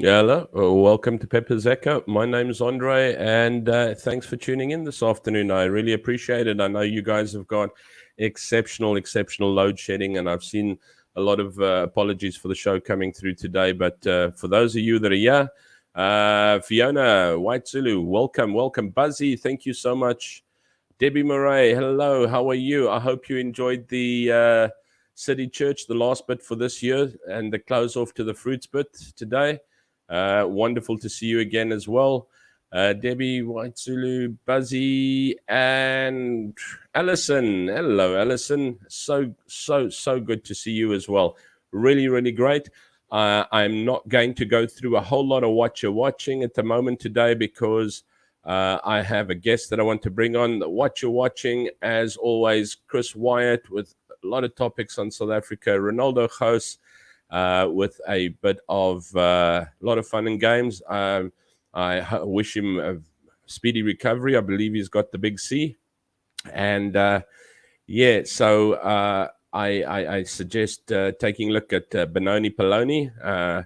Hello, welcome to Pepper's Echo. My name is Andre, and thanks for tuning in this afternoon. I really appreciate it. I know you guys have got exceptional load shedding, and I've seen a lot of apologies for the show coming through today. But for those of you that are here, Fiona, White Zulu, welcome. Buzzy, thank you so much. Debbie Murray, hello, how are you? I hope you enjoyed the City Church, the last bit for this year, and the close off to the fruits bit today. Wonderful to see you again as well. Debbie, White Zulu, Buzzy, and Alison. Hello, Alison. So good to see you as well. Really great. I'm not going to go through a whole lot of what you're watching at the moment today because I have a guest that I want to bring on. What you're watching, as always, Chris Wyatt with a lot of topics on South Africa. Ronaldo hosts with a bit of a lot of fun and games. I wish him a speedy recovery. I believe he's got the big C. And so I suggest taking a look at Benoni Poloni,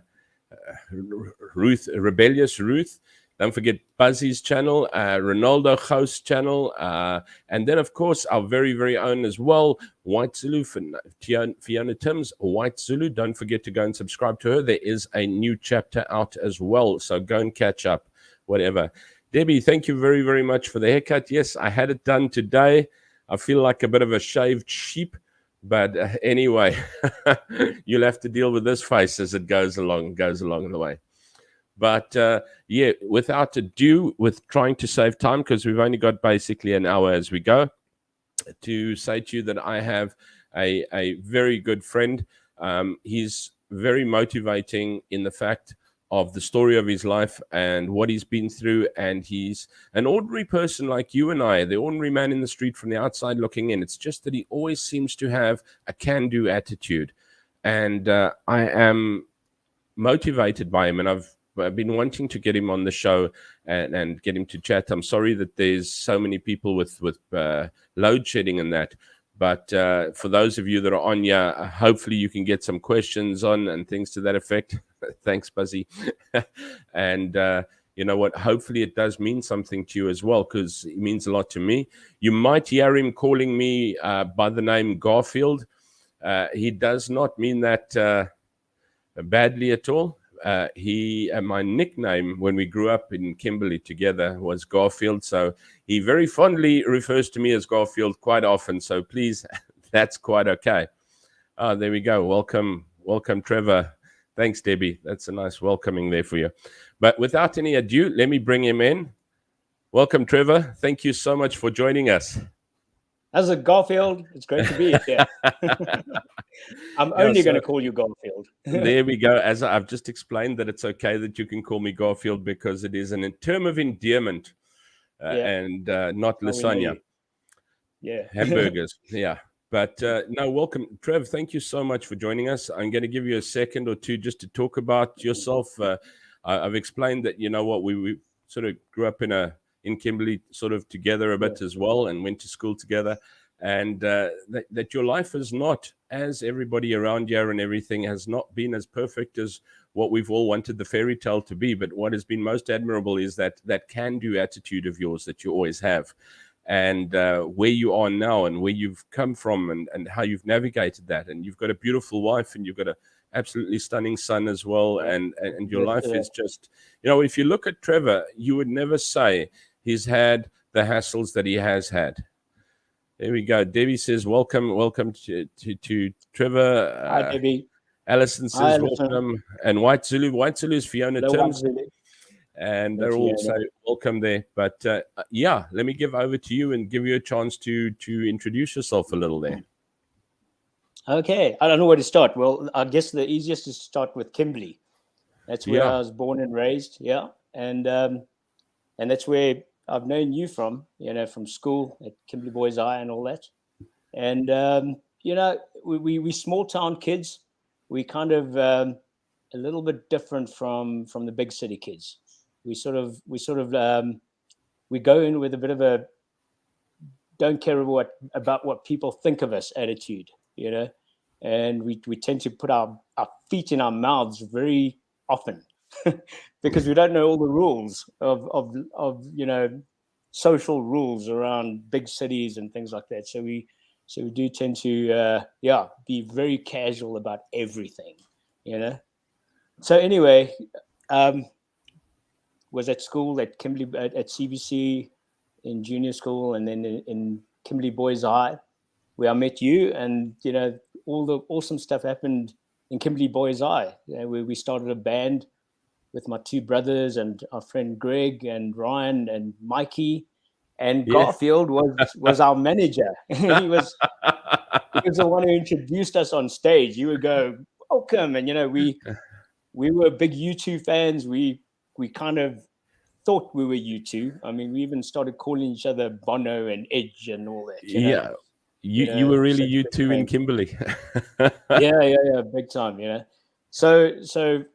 Rebellious Ruth. Don't forget Buzzy's channel, Ronaldo Host channel, and then, of course, our very own as well, White Zulu, Fiona Tim's White Zulu. Don't forget to go and subscribe to her. There is a new chapter out as well, so go and catch up, whatever. Debbie, thank you very much for the haircut. Yes, I had it done today. I feel like a bit of a shaved sheep, but anyway, you'll have to deal with this face as it goes along the way. But without ado, with trying to save time, because we've only got basically an hour as we go, to say to you that I have a very good friend. He's very motivating in the fact of the story of his life and what he's been through. And he's an ordinary person like you and I, the ordinary man in the street from the outside looking in. It's just that he always seems to have a can-do attitude. And I am motivated by him, and I've been wanting to get him on the show and get him to chat. I'm sorry that there's so many people with load shedding and that. But for those of you that are on here, hopefully you can get some questions on and things to that effect. Thanks, Buzzy. And you know what? Hopefully it does mean something to you as well, because it means a lot to me. You might hear him calling me by the name Garfield. He does not mean that badly at all. My nickname when we grew up in Kimberley together was Garfield, so he very fondly refers to me as Garfield quite often, so please, that's quite okay. There we go. Welcome Trevor. Thanks, Debbie. That's a nice welcoming there for you. But without any ado, let me bring him in. Welcome, Trevor. Thank you so much for joining us. As a Garfield, it's great to be here. I'm only going to call you Garfield. There we go. As I've just explained, that it's okay that you can call me Garfield because it is a term of endearment and not lasagna. Yeah. Hamburgers. Yeah. But no, welcome. Trev, thank you so much for joining us. I'm going to give you a second or two just to talk about yourself. I've explained that, you know what, we sort of grew up in Kimberley sort of together a bit as well and went to school together. And that your life is not, as everybody around here and everything, has not been as perfect as what we've all wanted the fairy tale to be. But what has been most admirable is that can-do attitude of yours that you always have. And where you are now and where you've come from and how you've navigated that. And you've got a beautiful wife and you've got an absolutely stunning son as well. And your life is just, you know, if you look at Trevor, you would never say he's had the hassles that he has had. There we go. Debbie says, welcome to Trevor. Hi, Debbie. Alison says, welcome. And White Zulu is Fiona Tim's. And they're all so welcome there. But let me give over to you and give you a chance to introduce yourself a little there. Okay. I don't know where to start. Well, I guess the easiest is to start with Kimberley. That's where I was born and raised. Yeah. And that's where I've known you from, you know, from school at Kimberley Boys High and all that. And, you know, we small town kids. We kind of a little bit different from the big city kids. We go in with a bit of a don't care about what people think of us attitude, you know, and we tend to put our feet in our mouths very often. because we don't know all the rules of social rules around big cities and things like that. So we do tend to be very casual about everything, So anyway, was at school at Kimberley at CBC in junior school, and then in Kimberley Boys High, where I met you, and all the awesome stuff happened in Kimberley Boys High, where we started a band with my two brothers and our friend Greg and Ryan and Mikey, and Garfield was our manager. he was the one who introduced us on stage. You would go, welcome, and we were big U2 fans. We kind of thought we were U2. I mean, we even started calling each other Bono and Edge and all that. You were really U2 in Kimberley. yeah, big time. So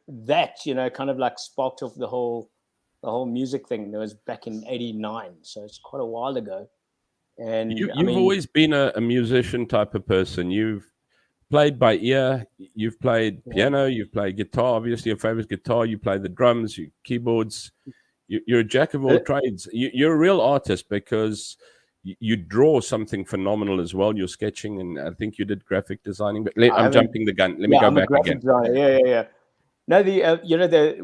that kind of like sparked off the whole music thing. That was back in '89, so it's quite a while ago. And you've always been a musician type of person. You've played by ear. You've played piano. You've played guitar. Obviously, your favorite guitar. You play the drums, keyboards. You're a jack of all trades. You're a real artist because you draw something phenomenal as well. You're sketching, and I think you did graphic designing. But I'm jumping the gun. Let me go back again. Designer. Yeah. No,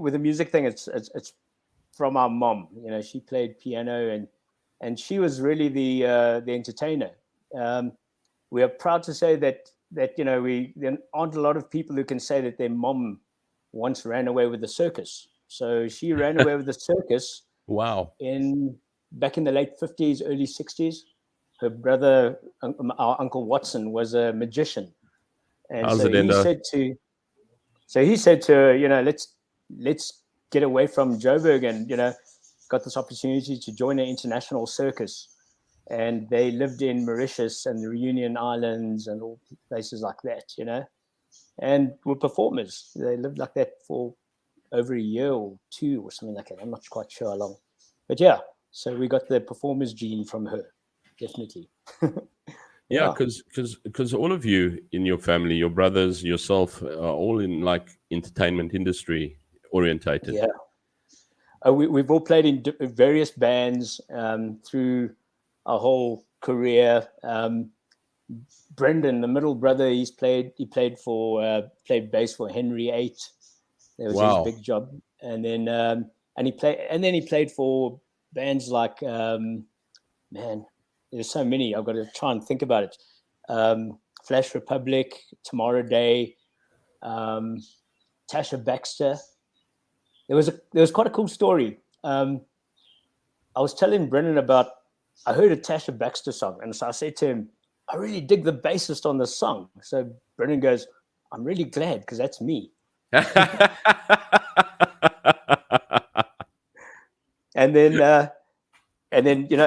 with the music thing, it's from our mom. She played piano, and she was really the entertainer. We are proud to say that there aren't a lot of people who can say that their mom once ran away with the circus. So she ran away with the circus. Wow. Back in the late 50s, early 60s. Her brother, our Uncle Watson, was a magician. And he said to her, let's get away from Joburg, and, got this opportunity to join an international circus. And they lived in Mauritius and the Reunion Islands and all places like that, and were performers. They lived like that for over a year or two or something like that. I'm not quite sure how long. But yeah, so we got the performer's gene from her, definitely. Yeah, because all of you in your family, your brothers, yourself, are all in like entertainment industry orientated. Yeah. We've all played in various bands through our whole career. Brendan, the middle brother, he played bass for Henry VIII. That was his big job. And then he played for bands like there's so many. I've got to try and think about it. Flash Republic, Tomorrow Day, Tasha Baxter. There was quite a cool story. I was telling Brendan I heard a Tasha Baxter song, and so I said to him, I really dig the bassist on this song. So Brendan goes, I'm really glad because that's me. and then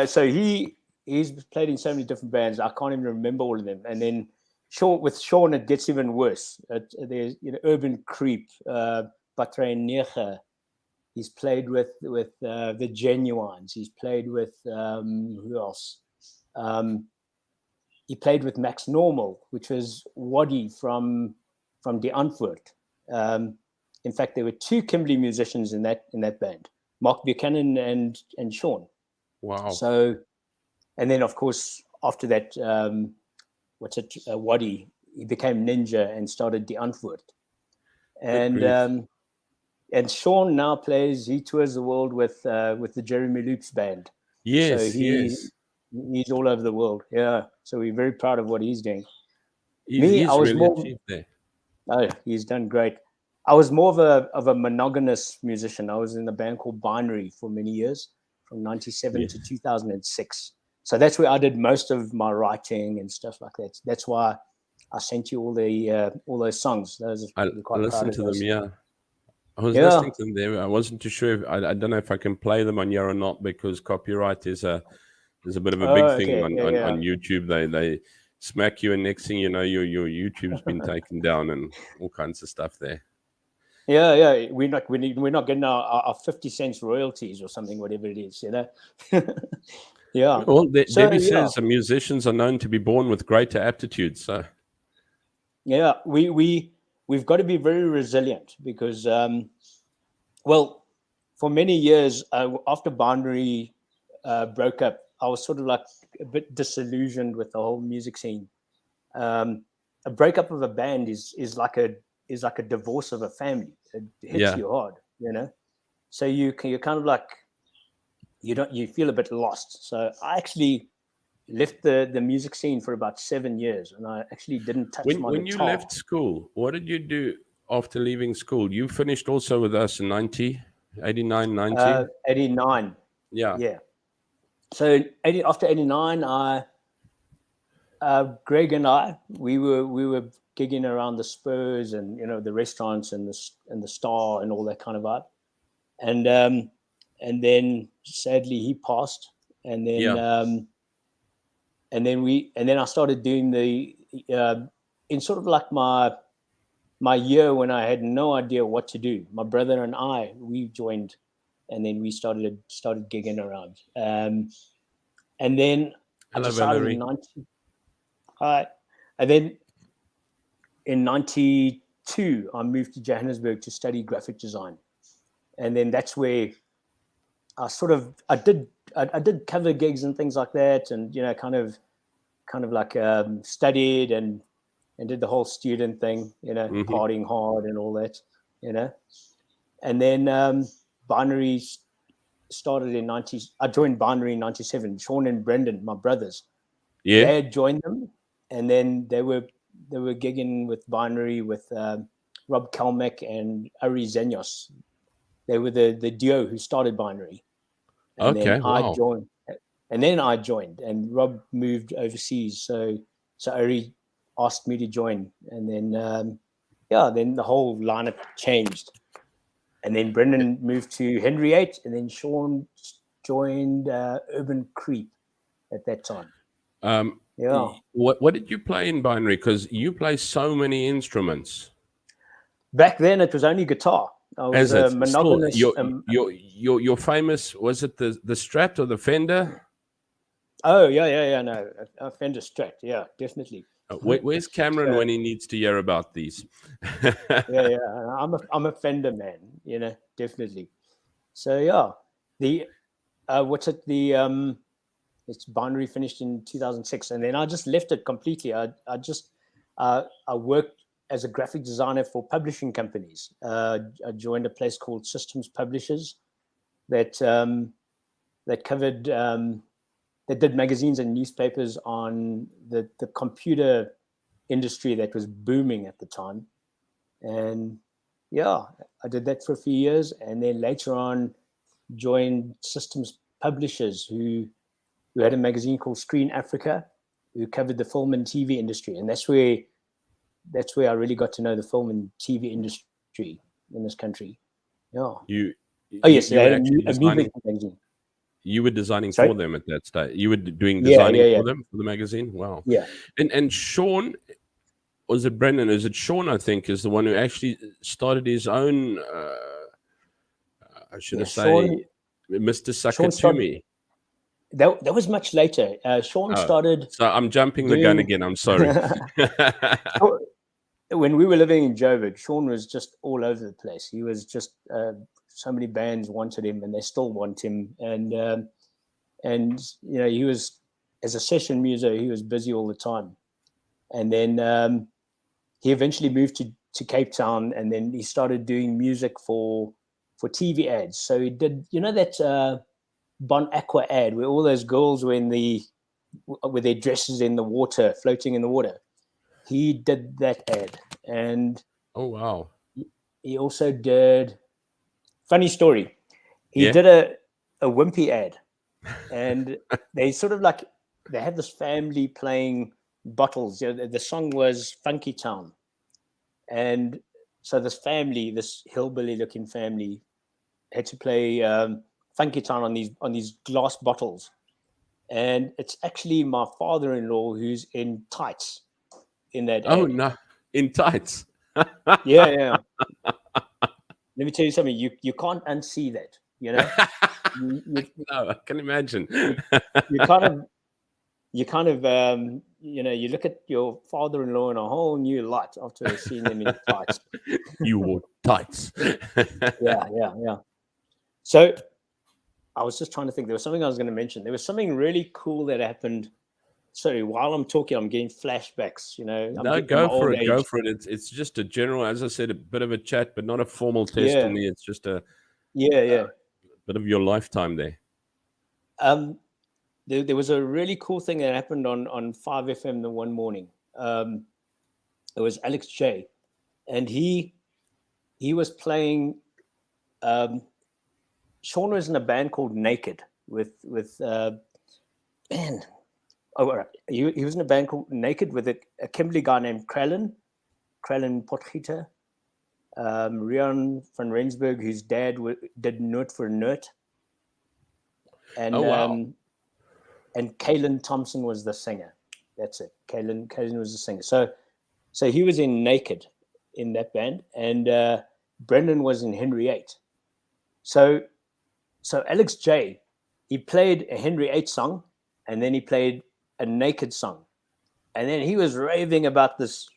so he's played in so many different bands, I can't even remember all of them. And then with Sean it gets even worse. There's Urban Creep, Patre Nege. He's played with the Genuines. He's played with who else? He played with Max Normal, which was Waddy from De Antwoord. In fact, there were two Kimberley musicians in that band, Mark Buchanan and Sean. Wow. So, and then of course after that, Waddy, he became Ninja and started De Antwoord. And Sean now he tours the world with the Jeremy Loops band. Yes, so he's all over the world. Yeah, so we're very proud of what he's doing. He's really achieved there. Oh, he's done great. I was more of a monogamous musician. I was in a band called Binary for many years, from 97 to 2006. So that's where I did most of my writing and stuff like that. That's why I sent you all those songs. I listened to them, yeah. I was listening to them there. I wasn't too sure. I don't know if I can play them on here or not because copyright is a bit of a big thing on YouTube. They smack you, and next thing you know, your YouTube's been taken down and all kinds of stuff there. Yeah. We're not getting our 50 cents royalties or something, whatever it is, Yeah. Well, Debbie says the musicians are known to be born with greater aptitude. So, yeah, we've got to be very resilient because Well, for many years after Binary broke up, I was sort of like a bit disillusioned with the whole music scene. A breakup of a band is like a divorce of a family. It hits Yeah. you hard, you know. So you're kind of like you feel a bit lost. So I actually left the music scene for about 7 years, and I actually didn't touch my When you guitar. left school, what did you do after leaving school? You finished also with us in 90, 89, 90. 89, Yeah. yeah. So after 89, Greg and I, we were gigging around the Spurs and the restaurants and the Star and all that kind of vibe. And then sadly he passed, and then Yeah. I started doing in sort of like my year when I had no idea what to do. My brother and we joined, and then we started gigging around. And then I Hello, decided in Valerie. 90. Hi. And then in 92, I moved to Johannesburg to study graphic design. And then that's where I did cover gigs and things like that, and kind of like studied and did the whole student thing, Hmm. partying hard and all that, you know. And then Binary started in 90. I joined Binary in 97. Sean and Brendan, my brothers, Yeah. they had joined them, and then they were gigging with Binary with Rob Kalmek and Ari Zenyos. They were the duo who started Binary, and then Okay. Wow. I joined, and Rob moved overseas, so Ari asked me to join, and then then the whole lineup changed, and then Brendan moved to Henry 8, and then Sean joined Urban Creep at that time. Um, Yeah. what did you play in Binary? Because you play so many instruments. Back then, it was only guitar. I was As a it's still monogamous. your famous, was it the Strat or the Fender? Oh yeah. No, a Fender Strat. Yeah, definitely. Where's Cameron So when he needs to hear about these? yeah. I'm a Fender man. Definitely. So yeah, the what's it? It's Binary finished in 2006, and then I just left it completely. I worked as a graphic designer for publishing companies. I joined a place called Systems Publishers that that covered that did magazines and newspapers on the computer industry that was booming at the time. And yeah, I did that for a few years, and then later on joined Systems Publishers, who had a magazine called Screen Africa, who covered the film and TV industry, and that's where I really got to know the film and TV industry in this country. Yeah. you Oh yes, you they were had actually a music designing. magazine. You were designing Sorry. for them at that stage. You were doing Yeah, designing yeah, yeah, for them for the magazine. Wow. yeah. And Sean, was it Brendan? Is it Sean? I think is the one who actually started his own. I should Yeah, have say, Mr. Sean started. Sakatumi. That was much later. Sean Oh, started so I'm jumping the gun doing. again. I'm sorry. When we were living in Joburg, Sean was just all over the place. He was just so many bands wanted him, and they still want him. And he was, as a session muser, he was busy all the time. And then he eventually moved to Cape Town, and then he started doing music for TV ads. So he did, that Bon Aqua ad where all those girls were with their dresses in the water, floating in the water. He did that ad, and Oh wow. he also did. Funny story. He Yeah. did a Wimpy ad, and they sort of like they had this family playing bottles. The song was Funky Town, and so this hillbilly-looking family, had to play Funky Town on these glass bottles, and it's actually my father-in-law who's in tights in that Oh ad. no, in tights. Yeah. Let me tell you something. You can't unsee that. You, No, I can imagine. you, you kind of you kind of you look at your father-in-law in a whole new light after seeing him in tights. You wore tights. Yeah. So I was just trying to think. There was something I was going to mention. There was something really cool that happened. Sorry, while I'm talking, I'm getting flashbacks. I'm No, getting go my for old it. Go age. for it. It's just a general, as I said, a bit of a chat, but not a formal Yeah, testimony. It's just a yeah. bit of your lifetime there. There was a really cool thing that happened on 5FM the one morning. It was Alex J, and he was playing. Sean was in a band called Naked with man. Oh, all right. He was in a band called Naked with a Kimberley guy named Krallen Potgieter, Rian van Rensburg, whose dad did Noot for Noot, and Oh, wow. and Kalen Thompson was the singer. That's it. Kalen was the singer. So he was in Naked in that band, and Brendan was in Henry VIII. So Alex J, he played a Henry VIII song, and then he played a Naked song, and then he was raving about these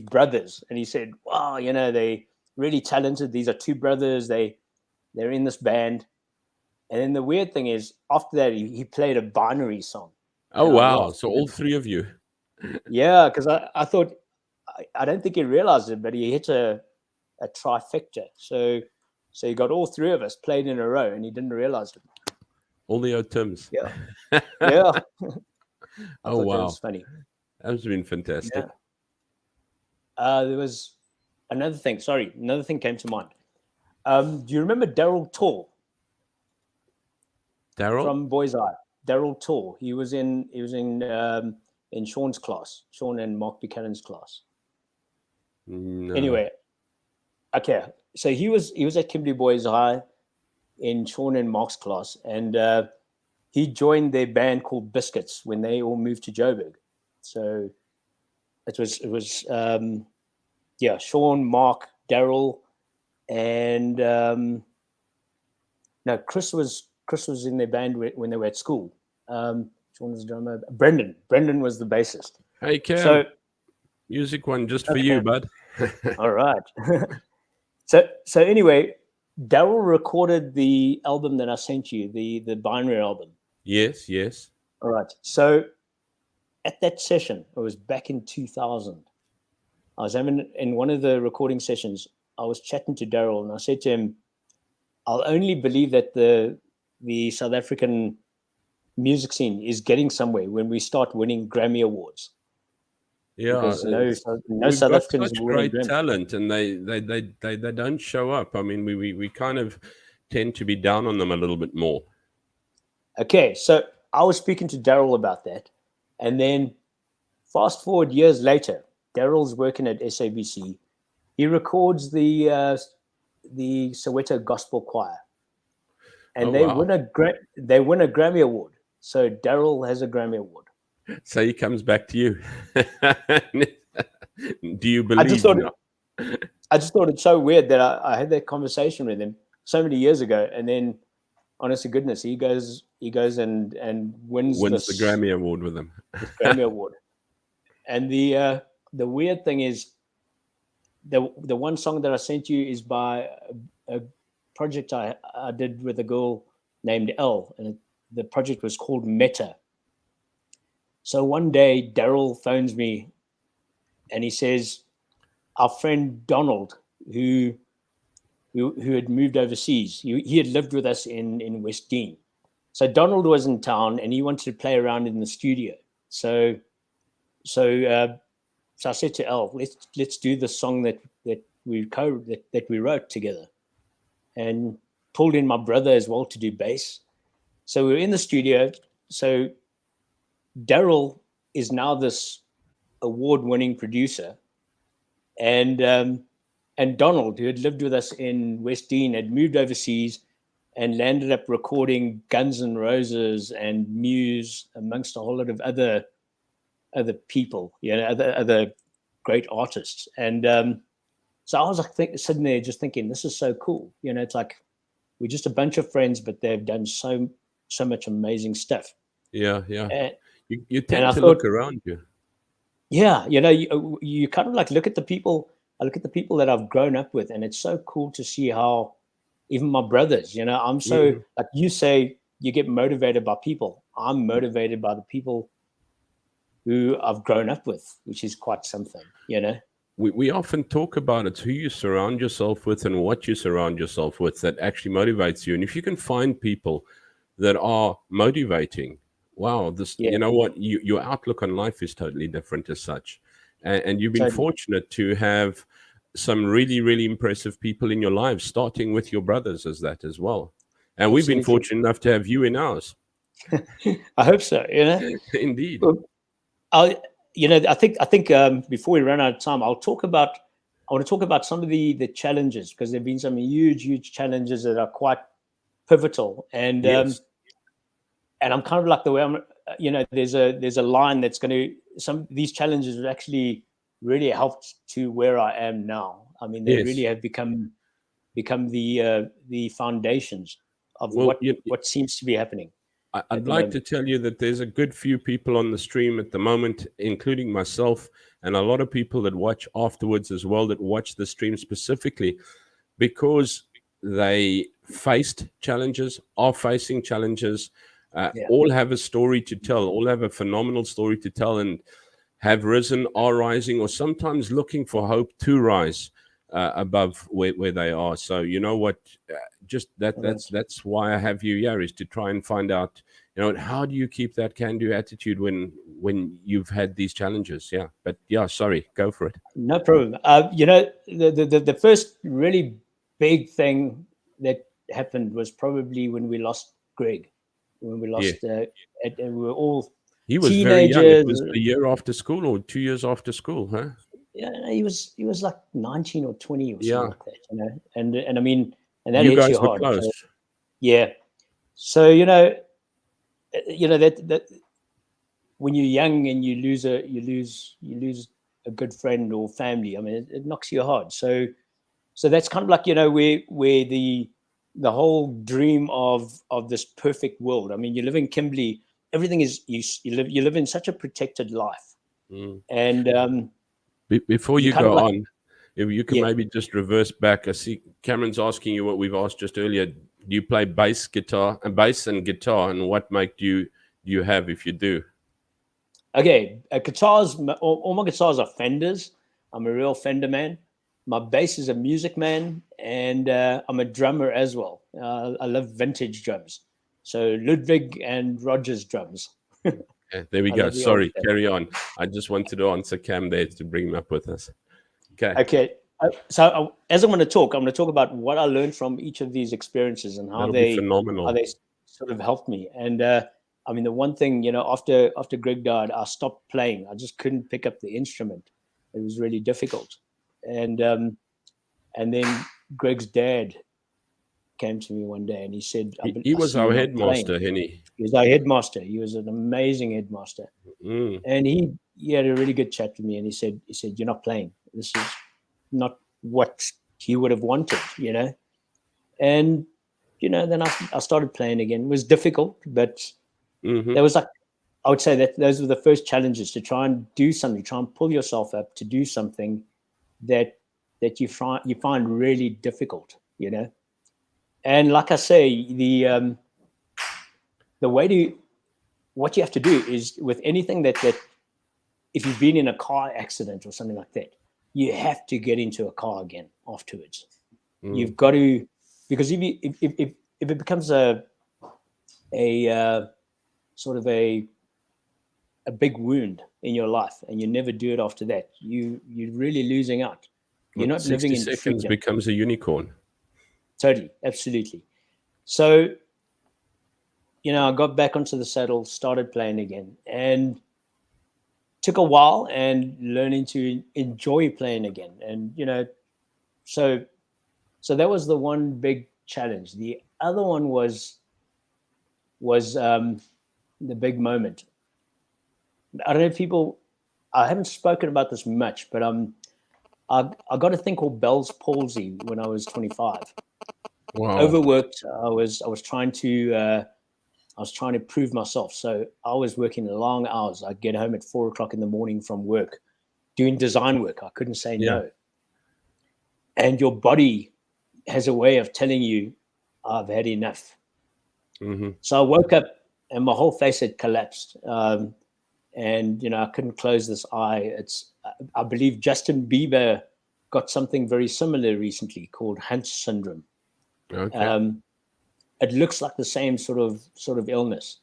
brothers, and he said, "Wow, they really talented. These are two brothers. They're in this band." And then the weird thing is, after that, he played a binary song, Oh, and I wow. laughed. So all three of you. Yeah, because I thought I don't think he realized it, but he hit a trifecta. So he got all three of us played in a row, and he didn't realize it. All the Ou Tims. Yeah. I Oh, thought that wow. was funny. That's been fantastic. Yeah. There was another thing. Sorry, another thing came to mind. Do you remember Daryl Tall Daryl? from Boys Eye? Daryl Tall. He was in Sean's class, Sean and Mark Buchanan's class. No. Anyway, okay. So he was at Kimberley Boys High in Sean and Mark's class, and he joined their band called Biscuits when they all moved to Joburg. So it was Sean, Mark, Daryl, and no, Chris was in their band when they were at school. Sean was the drummer. Brendan was the bassist. Hey, Cam. So music one just for you, bud. All right. So anyway, Daryl recorded the album that I sent you, the binary album. Yes. All right. So at that session, it was back in 2000. I was having in one of the recording sessions, I was chatting to Daryl, and I said to him, I'll only believe that the South African music scene is getting somewhere when we start winning Grammy Awards. Yeah, because no we've South got Africans such winning great Grammy. talent, and they don't show up. I mean, we kind of tend to be down on them a little bit more. Okay, so I was speaking to Daryl about that, and then fast forward years later, Daryl's working at SABC. He records the Soweto Gospel Choir, and they win a Grammy Award. So Daryl has a Grammy Award. So he comes back to you. Do you believe? I just thought it's so weird that I had that conversation with him so many years ago, and then, honest to goodness, he goes and wins the Grammy Award with him. Grammy Award. And the weird thing is, the one song that I sent you is by a project I did with a girl named Elle, and the project was called Meta. So one day, Daryl phones me, and he says, our friend Donald, who had moved overseas, he had lived with us in West Dean. So Donald was in town, and he wanted to play around in the studio. So I said to Elle, let's do the song that we wrote together, and pulled in my brother as well to do bass. So we were in the studio. So Daryl is now this award-winning producer, and Donald, who had lived with us in West Dean, had moved overseas and landed up recording Guns N' Roses and Muse, amongst a whole lot of other people, other great artists. And so I was sitting there just thinking, this is so cool. It's like we're just a bunch of friends, but they've done so much amazing stuff. Yeah. You And tend I to thought, look around you. yeah, you kind of like look at the people. I look at the people that I've grown up with, and it's so cool to see how even my brothers, I'm so, Mhm. like you say, you get motivated by people. I'm motivated by the people who I've grown up with, which is quite something. We often talk about it's who you surround yourself with and what you surround yourself with that actually motivates you. And if you can find people that are motivating, wow, this, Yeah, you know what, your outlook on life is totally different as such. And you've been totally. fortunate to have some really, really impressive people in your lives, starting with your brothers as that as well. And we've been Absolutely. fortunate enough to have you in ours. I hope so. Indeed. Well, I think before we run out of time, I want to talk about some of the challenges, because there've been some huge challenges that are quite pivotal, Yes. and I'm kind of like the way there's a line that's going to, some these challenges have actually really helped to where I am now. I mean, they really Yes. have become the foundations of Well, what seems to be happening at I'd the like to moment. tell you that there's a good few people on the stream at the moment, including myself, and a lot of people that watch afterwards as well, that watch the stream specifically because they faced challenges, are facing challenges, Yeah, all have a story to tell, all have a phenomenal story to tell, and have risen, are rising, or sometimes looking for hope to rise above where they are. So you know what, just right. that's why I have you here, is to try and find out, how do you keep that can-do attitude when you've had these challenges. Yeah, but yeah, sorry, go for it. No problem. The first really big thing that happened was probably when we lost Greg. When we Yeah, lost, and we were all he was very young. It teenagers. was a year after school or 2 years after school, huh? Yeah, he was like 19 or 20 or something Yeah, like that. And I mean, and that you hits guys you were hard. close. So yeah, so that when you're young and you lose a good friend or family, I mean, it knocks you hard. So that's kind of like, where the whole dream of this perfect world. I mean, you live in Kimberley, everything is, you live in such a protected life, Mm. and Before you you kind of go like, on, if you can yeah. maybe just reverse back. I see Cameron's asking you what we've asked just earlier. Do you play bass and guitar, and what mic do you have if you do? Okay, guitars. All my guitars are Fenders. I'm a real Fender man. My bass is a Music Man, and I'm a drummer as well. I love vintage drums, so Ludwig and Rogers drums. Yeah, there we I go. love the old Sorry, stuff. carry on. I just wanted to answer Cam there to bring him up with us. Okay. Okay, so as I'm going to talk about what I learned from each of these experiences and how That'll be how phenomenal. they sort of helped me. And I mean, the one thing, after Greg died, I stopped playing. I just couldn't pick up the instrument. It was really difficult. And then Greg's dad came to me one day and he said, He I was see our you're not playing. headmaster, Henny. He was our headmaster. He was an amazing headmaster. Mm. And he had a really good chat with me, and he said, you're not playing. This is not what he would have wanted. And then I started playing again. It was difficult, but Hmm. there was like, I would say that those were the first challenges, to try and do something, try and pull yourself up to do something that you find really difficult. And like I say, the way to what you have to do is, with anything that if you've been in a car accident or something like that, you have to get into a car again afterwards. Mm. You've got to, because if it becomes a sort of a big wound in your life, and you never do it after that, you're really losing out. You're not living 60 in seconds freedom. becomes a unicorn. Totally, absolutely. So I got back onto the saddle, started playing again, and took a while and learning to enjoy playing again. And so that was the one big challenge. The other one was the big moment. I don't know if people. I haven't spoken about this much, but I got a thing called Bell's palsy when I was 25. Wow. Overworked. I was trying to I was trying to prove myself. So I was working long hours. I'd get home at 4 o'clock in the morning from work, doing design work. I couldn't say no. And your body has a way of telling you, I've had enough. So I woke up and my whole face had collapsed. And, I couldn't close this eye. I believe Justin Bieber got something very similar recently called Hunt syndrome. Okay. It looks like the same sort of illness.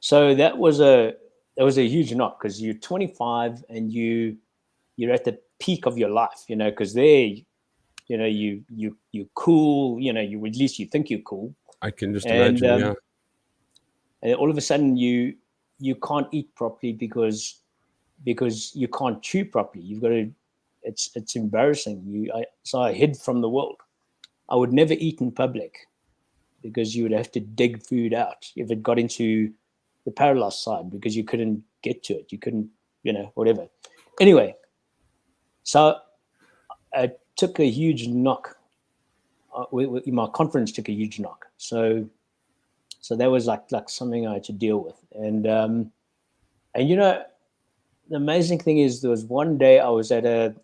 So that was a huge knock, because you're 25 and you're at the peak of your life, because there, you're cool, you at least you think you're cool. I can just imagine, and all of a sudden you can't eat properly because you can't chew properly. You've got to. It's embarrassing. So I hid from the world. I would never eat in public because you would have to dig food out if it got into the paralyzed side, because you couldn't get to it. You couldn't, whatever. Anyway, so I took a huge knock. My confidence took a huge knock. So that was like something I had to deal with. And the amazing thing is, there was one day I was at an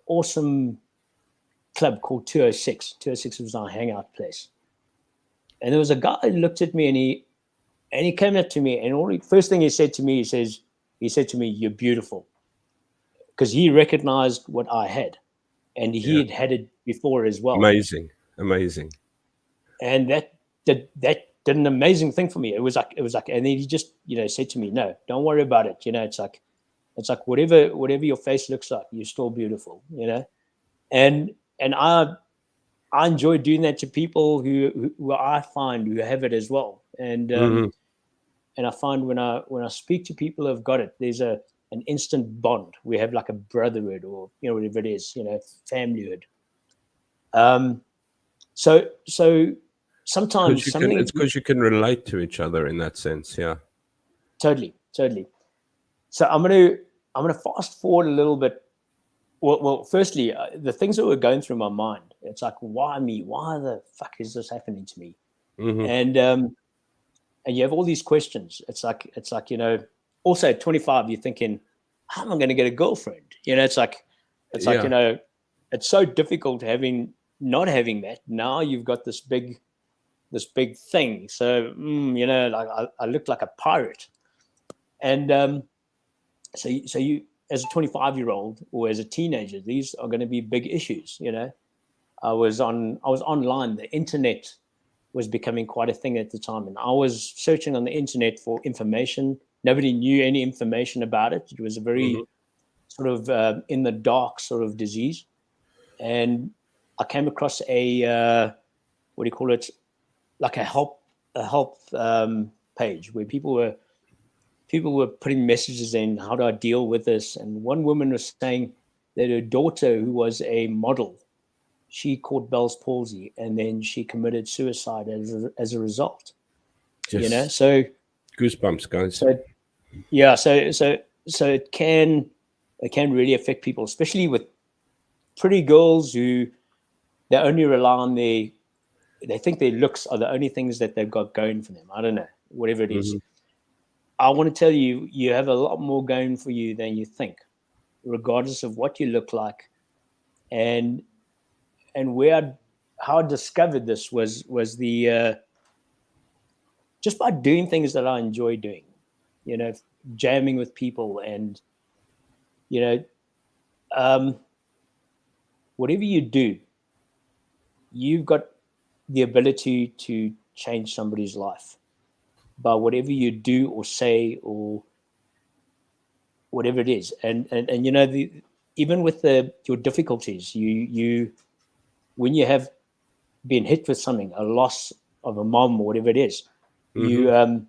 awesome club called 206. 206 was our hangout place. And there was a guy who looked at me, and he came up to me, and first thing he said to me, he said to me, "You're beautiful," because he recognized what I had, and he had it before as well. Amazing. And that did an amazing thing for me. It was like, and then he just, said to me, "No, don't worry about it. It's like whatever your face looks like, you're still beautiful." And I enjoy doing that to people who I find who have it as well. And I find when I speak to people who've got it, there's an instant bond. We have like a brotherhood, or whatever it is, familyhood. So sometimes it's because you can relate to each other in that sense. Yeah. Totally. So I'm gonna fast forward a little bit. Well, firstly, the things that were going through my mind, it's like, why me? Why the fuck is this happening to me? And you have all these questions. It's like also at 25, you're thinking, how am I going to get a girlfriend? It's like it's so difficult not having that. Now you've got this big thing. So like I look like a pirate, and so you, as a 25-year-old or as a teenager, these are going to be big issues. I was online. The internet was becoming quite a thing at the time, and I was searching on the internet for information. Nobody knew any information about it. It was a very sort of in the dark sort of disease, and I came across a what do you call it, like a help page where people were putting messages in, how do I deal with this? And one woman was saying that her daughter, who was a model, she caught Bell's palsy, and then she committed suicide as a result. So goosebumps, guys. So it can really affect people, especially with pretty girls who they only rely on they think their looks are the only things that they've got going for them. I don't know, whatever it is. I want to tell you, you have a lot more going for you than you think, regardless of what you look like. And how I discovered this was the just by doing things that I enjoy doing, jamming with people, and whatever you do, you've got the ability to change somebody's life by whatever you do or say or whatever it is. And even with your difficulties, you when you have been hit with something, a loss of a mom or whatever it is, you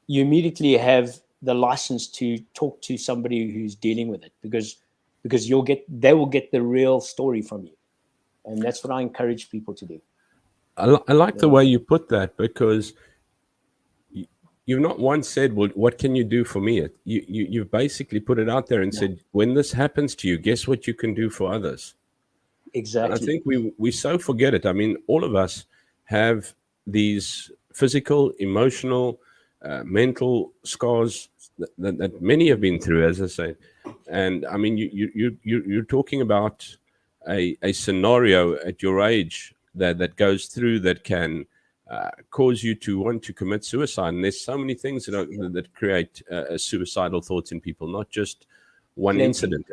immediately have the license to talk to somebody who's dealing with it, because they will get the real story from you. And that's what I encourage people to do. I like the way you put that, because you've not once said, well, what can you do for me? You've basically put it out there and said, when this happens to you, guess what you can do for others? Exactly. And I think we so forget it. I mean, all of us have these physical, emotional, mental scars that many have been through, as I say. And I mean, you're talking about a scenario at your age that goes through that can cause you to want to commit suicide. And there's so many things that create suicidal thoughts in people, not just one Plenty. incident.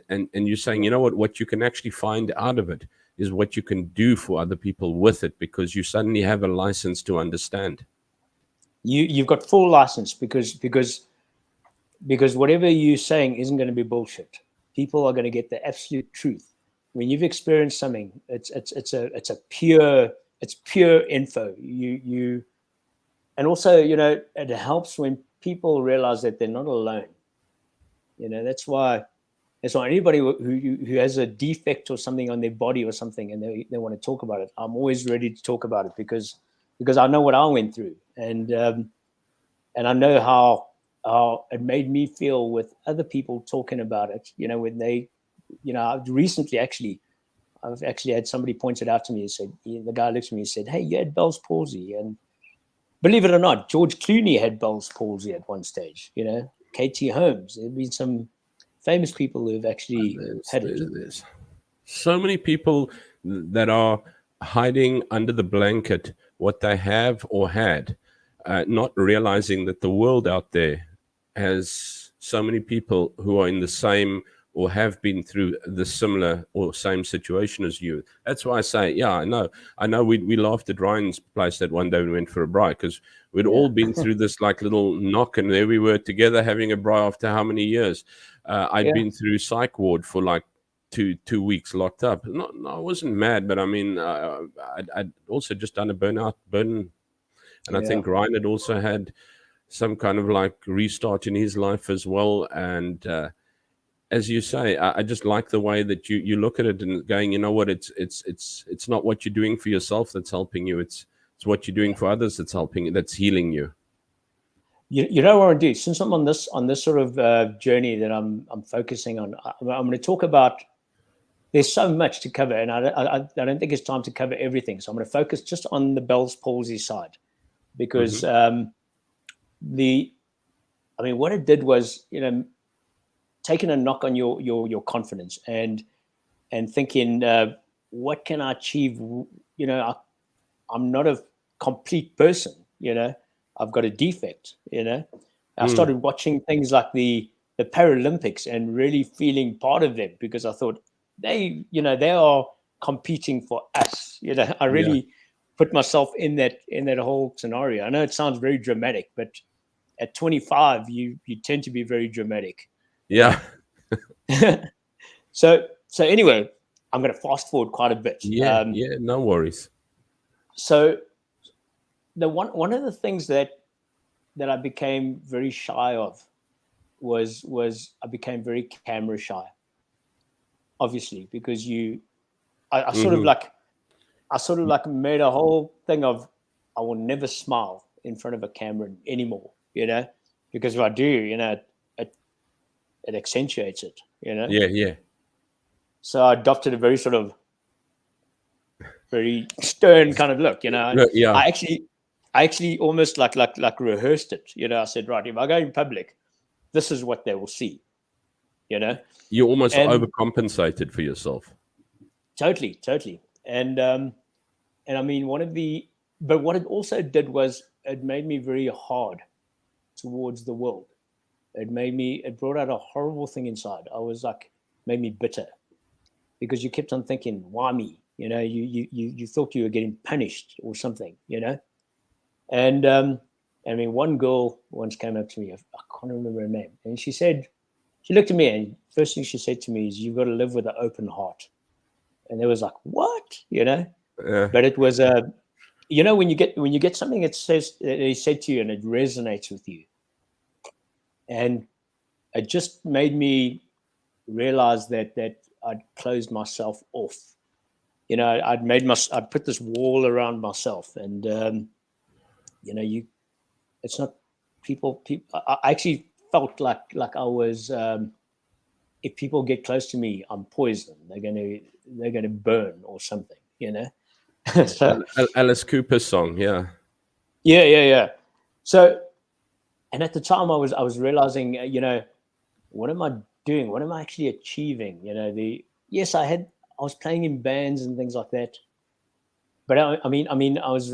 And you're saying, you know what you can actually find out of it is what you can do for other people with it, because you suddenly have a license to understand. You've got full license because whatever you're saying isn't going to be bullshit. People are going to get the absolute truth. When you've experienced something, it's pure info. And also, it helps when people realize that they're not alone. That's why anybody who has a defect or something on their body or something, and they want to talk about it, I'm always ready to talk about it because I know what I went through, and I know how it made me feel with other people talking about it. When they, recently I've actually had somebody pointed out to me and said, the guy looked at me and said, "Hey, you had Bell's palsy," and believe it or not, George Clooney had Bell's palsy at one stage. Katie Holmes. There've been some famous people who have actually had it. There's so many people that are hiding under the blanket what they have or had, not realizing that the world out there has so many people who are in the same or have been through the similar or same situation as you. That's why I say, yeah, I know. We laughed at Ryan's place that one day we went for a braai because we'd all been through this like little knock, and there we were together having a braai after how many years? I'd been through psych ward for like 2 weeks locked up. No, I wasn't mad, but I mean, I'd also just done a burn, and I think Ryan had also had some kind of like restart in his life as well. And as you say, I just like the way that you look at it and going, you know what, it's not what you're doing for yourself that's helping you. It's what you're doing for others that's helping, that's healing you. You know what I do? Since I'm on this sort of journey that I'm focusing on, I'm going to talk about. There's so much to cover, and I don't think it's time to cover everything. So I'm going to focus just on the Bell's palsy side, because what it did was, taking a knock on your confidence and thinking, what can I achieve? I'm not a complete person. I've got a defect. I started watching things like the Paralympics and really feeling part of them, because I thought they are competing for us. I really put myself in that whole scenario. I know it sounds very dramatic, but at 25, you tend to be very dramatic. Yeah. So anyway, I'm going to fast forward quite a bit. Yeah, no worries. So the one of the things that I became very shy of was I became very camera shy. Obviously, because I sort of like made a whole thing of, I will never smile in front of a camera anymore, because if I do, it accentuates it, Yeah. So I adopted a very sort of very stern kind of look, Yeah. I actually almost like rehearsed it, I said, right, if I go in public, this is what they will see, You almost overcompensated for yourself. Totally. And I mean, but what it also did was it made me very hard towards the world. It brought out a horrible thing inside. I was like, made me bitter, because you kept on thinking, why me? You thought you were getting punished or something, And I mean, one girl once came up to me, I can't remember her name, and she looked at me, and first thing she said to me is, "You've got to live with an open heart." And it was like, what? But it was when you get something that they said to you and it resonates with you, and it just made me realize that I'd closed myself off. I'd put this wall around myself, and it's not people. I actually felt like I was. If people get close to me, I'm poison. They're going to burn or something, So Alice Cooper song, yeah. yeah. So, and at the time I was realizing, what am I doing? What am I actually achieving? Yes, I was playing in bands and things like that, but I was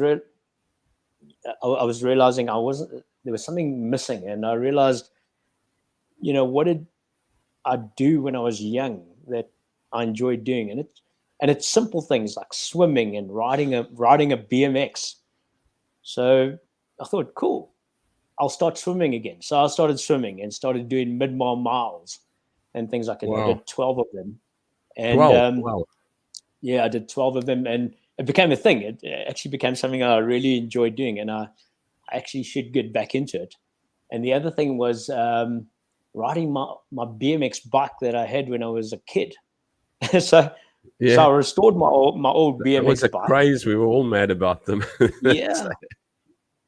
realizing there was something missing, and I realized, what did I do when I was young that I enjoyed doing, and it's simple things like swimming and riding a BMX. So I thought, cool, I'll start swimming again. So I started swimming and started doing mid-mile miles and things like that. I Wow. did 12 of them, and 12. Wow. yeah, I did 12 of them, and it became a thing. It actually became something I really enjoyed doing, and I actually should get back into it. And the other thing was riding my BMX bike that I had when I was a kid. so Yeah. I restored my old That was a BMX bike. craze. We were all mad about them. Yeah.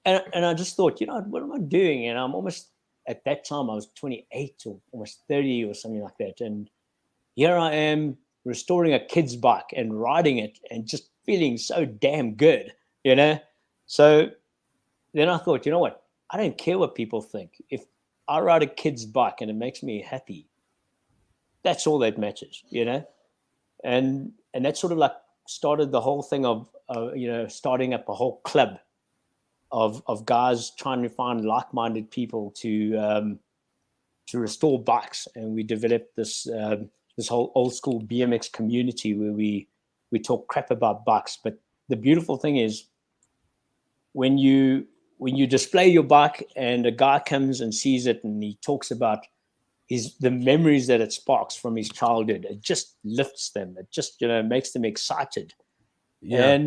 And I just thought, what am I doing? And I'm almost, at that time, I was 28 or almost 30 or something like that. And here I am restoring a kid's bike and riding it and just feeling so damn good, So then I thought, you know what? I don't care what people think. If I ride a kid's bike and it makes me happy, that's all that matters, And that sort of like started the whole thing of, starting up a whole club of guys trying to find like-minded people to restore bikes, and we developed this whole old school BMX community where we talk crap about bikes. But the beautiful thing is when you display your bike and a guy comes and sees it and he talks about the memories that it sparks from his childhood, it just lifts them. It just makes them excited. Yeah.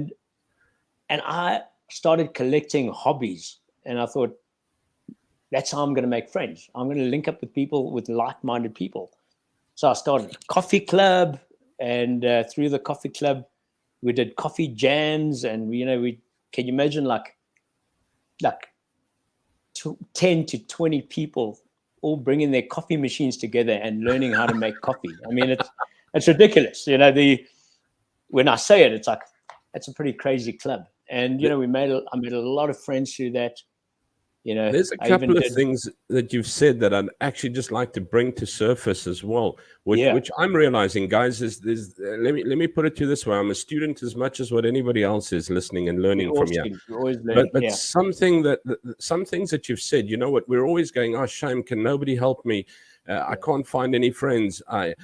And I started collecting hobbies, and I thought, that's how I'm going to make friends. I'm going to link up with people, with like-minded people. So I started a coffee club, and through the coffee club, we did coffee jams, and we can you imagine like 10 to 20 people all bringing their coffee machines together and learning how to make coffee. I mean, it's ridiculous. When I say it, it's like, it's a pretty crazy club. And, I made a lot of friends through that. There's a I even couple of did. things that you've said that I'd actually just like to bring to surface as well, Yeah. which I'm realizing, guys, is let me put it to you this way: I'm a student as much as what anybody else is listening and learning from you. We're always learning. But Yeah. some things that you've said, you know what? We're always going, oh, shame, can nobody help me? I can't find any friends. I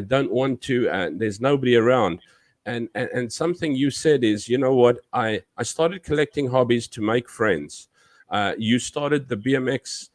don't want to. There's nobody around. And something you said is, you know what? I started collecting hobbies to make friends. You started the BMX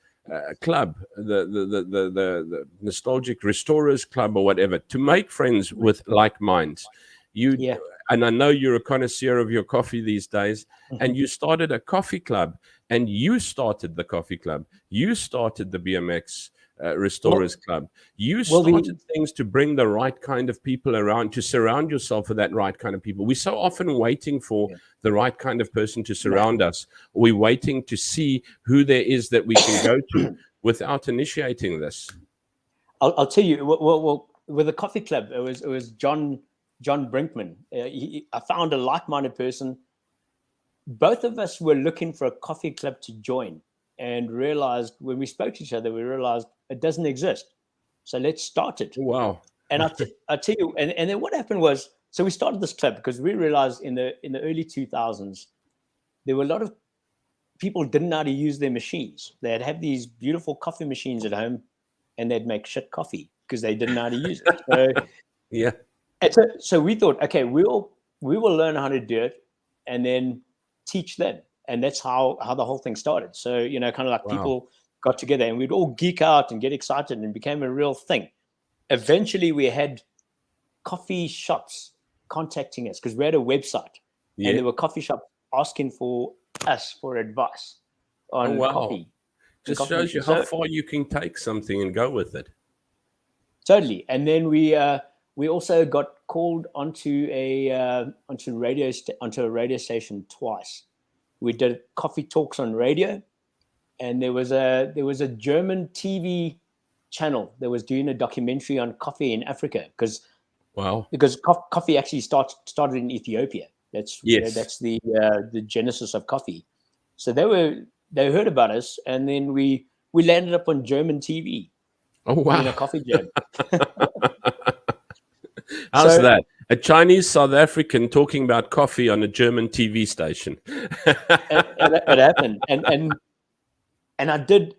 club, the nostalgic restorers club or whatever, to make friends with like minds. And I know you're a connoisseur of your coffee these days, and you started a coffee club, and you started the coffee club. You started the BMX Restorers Club. You started things to bring the right kind of people around, to surround yourself with that right kind of people. We're so often waiting for the right kind of person to surround us. We're waiting to see who there is that we can go to without initiating this. I'll tell you. Well, with the coffee club, it was John Brinkman. I found a like-minded person. Both of us were looking for a coffee club to join, and realized when we spoke to each other, we realized it doesn't exist. So let's start it. Wow. And I tell you, and then what happened was, so we started this club because we realized in the early 2000s, there were a lot of people didn't know how to use their machines. They'd have these beautiful coffee machines at home, and they'd make shit coffee because they didn't know how to use it. So, yeah. And so we thought, okay, we will learn how to do it, and then teach them. And that's how the whole thing started. So, kind of like people got together, and we'd all geek out and get excited, and it became a real thing. Eventually, we had coffee shops contacting us because we had a website, and there were coffee shops asking for us for advice on coffee. Just shows you how far you can take something and go with it. Totally. And then we also got called onto a radio station twice. We did coffee talks on radio, and there was a German TV channel that was doing a documentary on coffee in Africa because coffee actually started in Ethiopia. That's Yes. that's the genesis of coffee. So they heard about us, and then we landed up on German TV Oh doing a wow. coffee jam. How's So that? A Chinese South African talking about coffee on a German TV station. it happened, and I did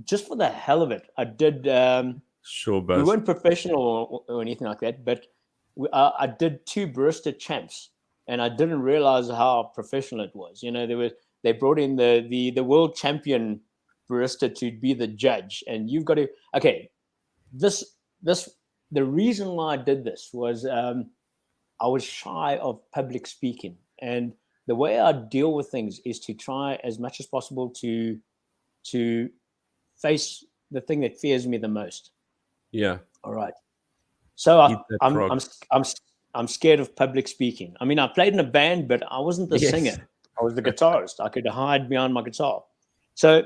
just for the hell of it. I did. Sure, We Buzz. weren't professional or anything like that, but I did 2 barista champs, and I didn't realize how professional it was. You know, they brought in the world champion barista to be the judge, and you've got to this the reason why I did this was I was shy of public speaking, and the way I deal with things is to try as much as possible to face the thing that fears me the most. Yeah. All right. So Eat that I'm frog. I'm scared of public speaking. I mean, I played in a band, but I wasn't the Yes. singer. I was the guitarist. I could hide behind my guitar. So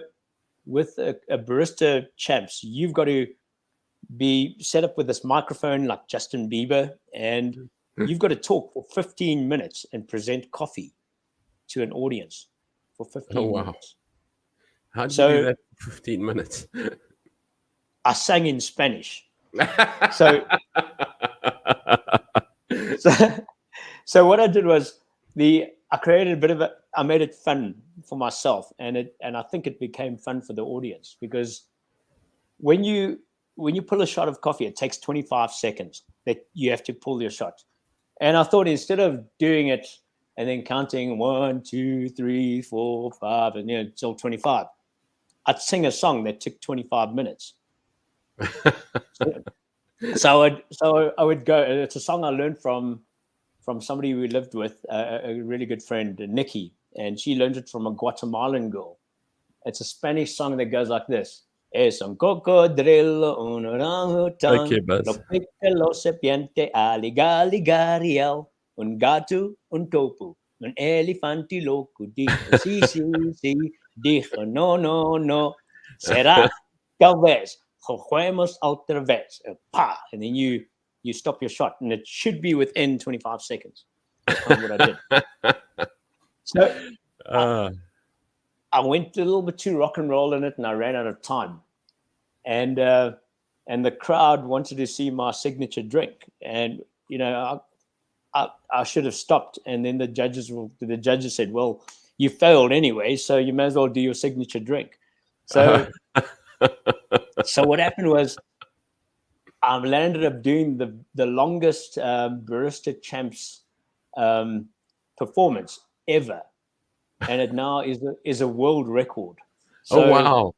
with a barista champs, you've got to be set up with this microphone like Justin Bieber, and you've got to talk for 15 minutes and present coffee to an audience for 15 minutes. How did you do that for 15 minutes? I sang in Spanish. So so what I did was I created a bit of I made it fun for myself, and I think it became fun for the audience, because when you pull a shot of coffee, it takes 25 seconds that you have to pull your shot. And I thought, instead of doing it and then counting 1, 2, 3, 4, 5, and till 25, I'd sing a song that took 25 minutes. So I would go. It's a song I learned from somebody we lived with, a really good friend, Nikki, and she learned it from a Guatemalan girl. It's a Spanish song that goes like this: Es un cocodrilo, un orangutan, Okay, Buzz. lo pica, lo serpiente, aligarial, un gato, un topo, un elefante loco, dijo sí, sí, sí, dijo no, no, no, será tal vez, juguemos otra vez, pa, and then you stop your shot, and it should be within 25 seconds. That's kind of what I did. So I went a little bit too rock and roll in it, and I ran out of time. And the crowd wanted to see my signature drink, and I should have stopped. And then the judges said, "Well, you failed anyway, so you may as well do your signature drink." So so what happened was, I landed up doing the longest barista champs performance ever, and it now is a world record. So, oh wow!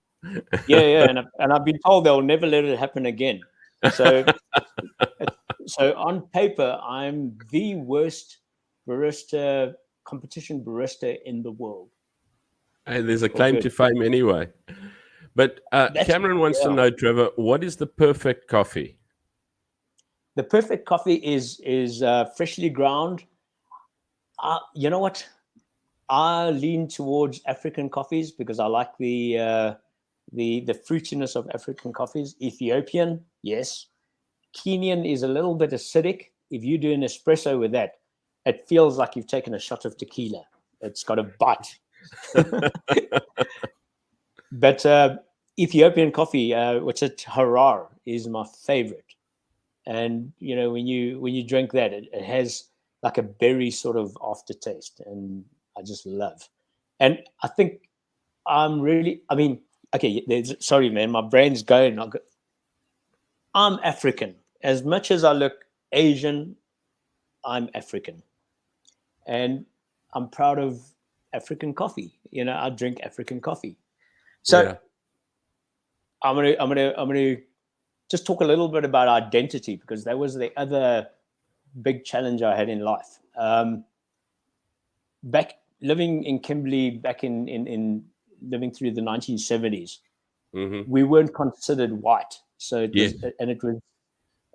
yeah, and I've been told they'll never let it happen again. So on paper, I'm the worst competition barista in the world. And there's a claim to fame anyway. But Cameron wants to know, Trevor, what is the perfect coffee? The perfect coffee is freshly ground. You know what? I lean towards African coffees because I like the fruitiness of African coffees. Ethiopian, yes. Kenyan is a little bit acidic. If you do an espresso with that, it feels like you've taken a shot of tequila. It's got a bite. But Ethiopian coffee, what's it? Harar is my favorite. And when you drink that, it has like a berry sort of aftertaste, and I just love. And I think sorry, man, my brain's going. I'm African. As much as I look Asian, I'm African, and I'm proud of African coffee. I drink African coffee. So yeah. I'm gonna just talk a little bit about identity, because that was the other big challenge I had in life. Back living in Kimberley, back in living through the 1970s, we weren't considered white. So it was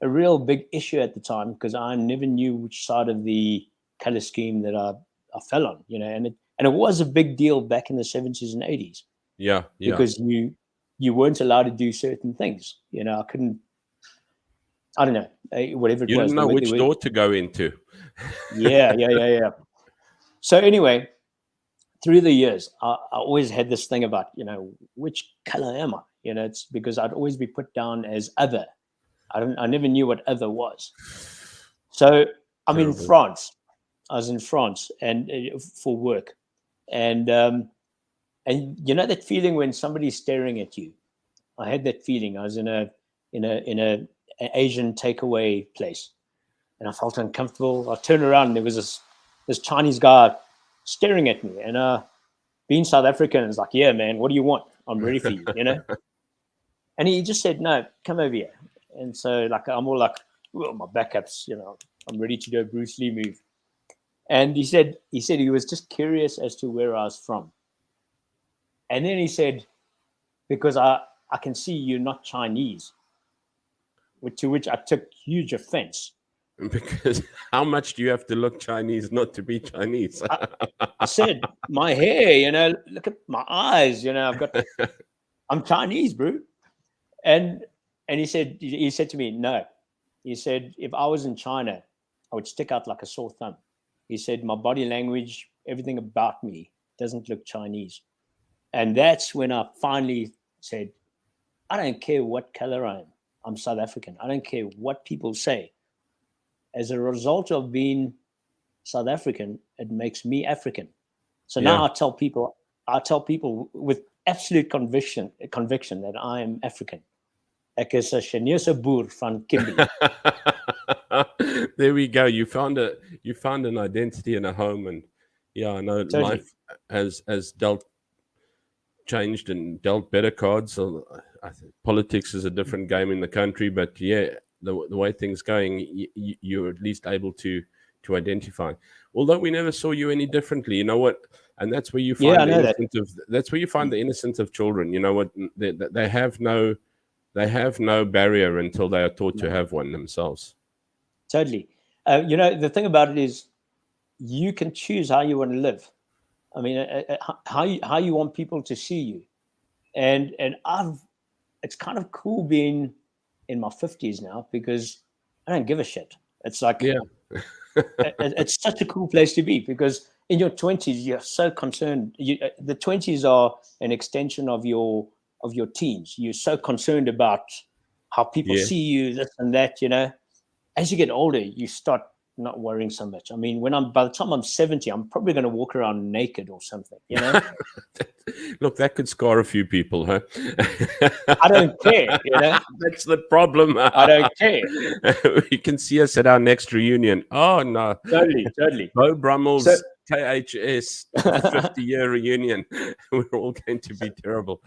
a real big issue at the time, because I never knew which side of the color scheme that I fell on. And it was a big deal back in the 70s and 80s. Yeah. Because you weren't allowed to do certain things. I couldn't. I don't know, whatever it was. You didn't know which door to go into. Yeah. So anyway, through the years, I always had this thing about, which color am I? It's because I'd always be put down as other. I never knew what other was. So I'm in France. I was in France and for work, and you know that feeling when somebody's staring at you. I had that feeling. I was in a an Asian takeaway place, and I felt uncomfortable. I turned around and there was this Chinese guy staring at me, and being South African, it's like, yeah, man, what do you want? I'm ready for you, And he just said, no, come over here. And so I'm all like, well, my backup's, I'm ready to do a Bruce Lee move. And he said he was just curious as to where I was from. And then he said, because I can see you're not Chinese, to which I took huge offense. Because how much do you have to look Chinese not to be Chinese? I said, my hair, look at my eyes, I'm Chinese, bro. And he said to me, no. He said, if I was in China, I would stick out like a sore thumb. He said, my body language, everything about me doesn't look Chinese. And that's when I finally said, I don't care what color I am. I'm South African. I don't care what people say. As a result of being South African, it makes me African. So now I tell people with absolute conviction that I am African. Ek is 'n Chinese boer van Kimberley. There we go. You found an identity and a home, and I know totally. Life has changed and dealt better cards. So I think politics is a different game in the country, but the way things going, you're at least able to identify. Although we never saw you any differently, you know what? And that's where you find that's where you find the innocence of children. You know what? They have no barrier until they are taught to have one themselves. Totally. The thing about it is, you can choose how you want to live. I mean, how you want people to see you, and it's kind of cool being in my 50s now because I don't give a shit. It's like, it's such a cool place to be because in your 20s you're so concerned. The 20s are an extension of your teens. You're so concerned about how people see you, this and that. As you get older, you start not worrying so much. I mean, by the time I'm 70, I'm probably going to walk around naked or something, Look, that could scar a few people, huh? I don't care, That's the problem. I don't care. You can see us at our next reunion. Oh, no. Totally. Bo Brummel's KHS 50-year reunion. We're all going to be terrible.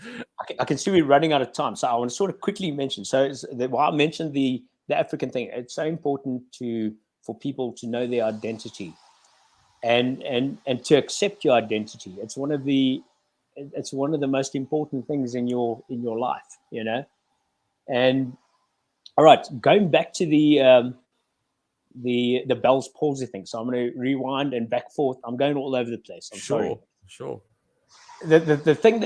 I can see we're running out of time. So I want to sort of quickly mention. So while I mentioned the African thing, it's so important for people to know their identity and to accept your identity. It's one of the most important things in your life, And all right, going back to the Bell's palsy thing. So I'm going to rewind and back forth. I'm going all over the place. I'm sorry. Sure. The thing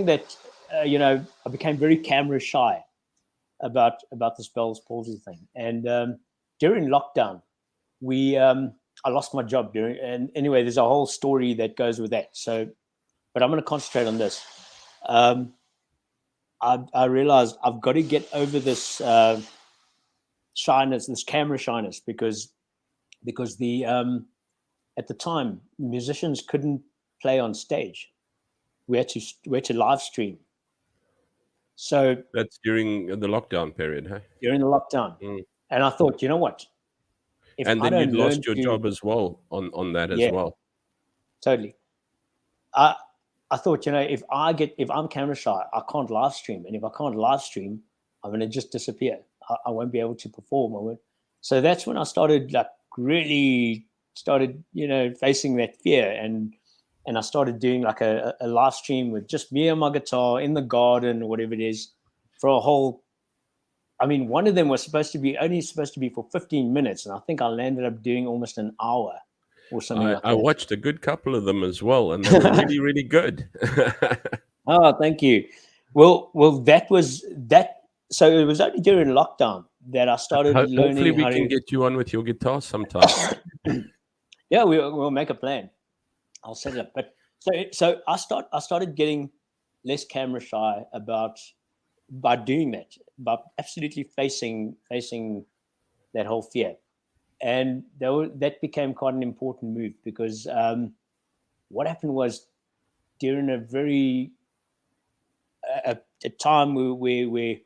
that I became very camera shy about this Bell's palsy thing. And during lockdown, I lost my job and anyway, there's a whole story that goes with that. So, but I'm going to concentrate on this. I realized I've got to get over this shyness, this camera shyness, because the at the time musicians couldn't play on stage. We had to live stream. So that's during the lockdown period, huh? During the lockdown. And I thought, you know what? And then you lost your job as well on that as well. Totally. I thought, if I'm camera shy, I can't live stream. And if I can't live stream, I'm going to just disappear. I won't be able to perform. So that's when I started facing that fear. And I started doing like a live stream with just me and my guitar in the garden or whatever it is for a whole. I mean, one of them was supposed to be for 15 minutes. And I think I landed up doing almost an hour or something like that. I watched a good couple of them as well. And they were really, really good. Oh, thank you. Well, that was that. So it was only during lockdown that I started learning. Hopefully we can get you on with your guitar sometime. Yeah, we'll make a plan. I'll set it up. But so I started getting less camera shy by doing that, by absolutely facing that whole fear. And that became quite an important move, because what happened was, during a time where we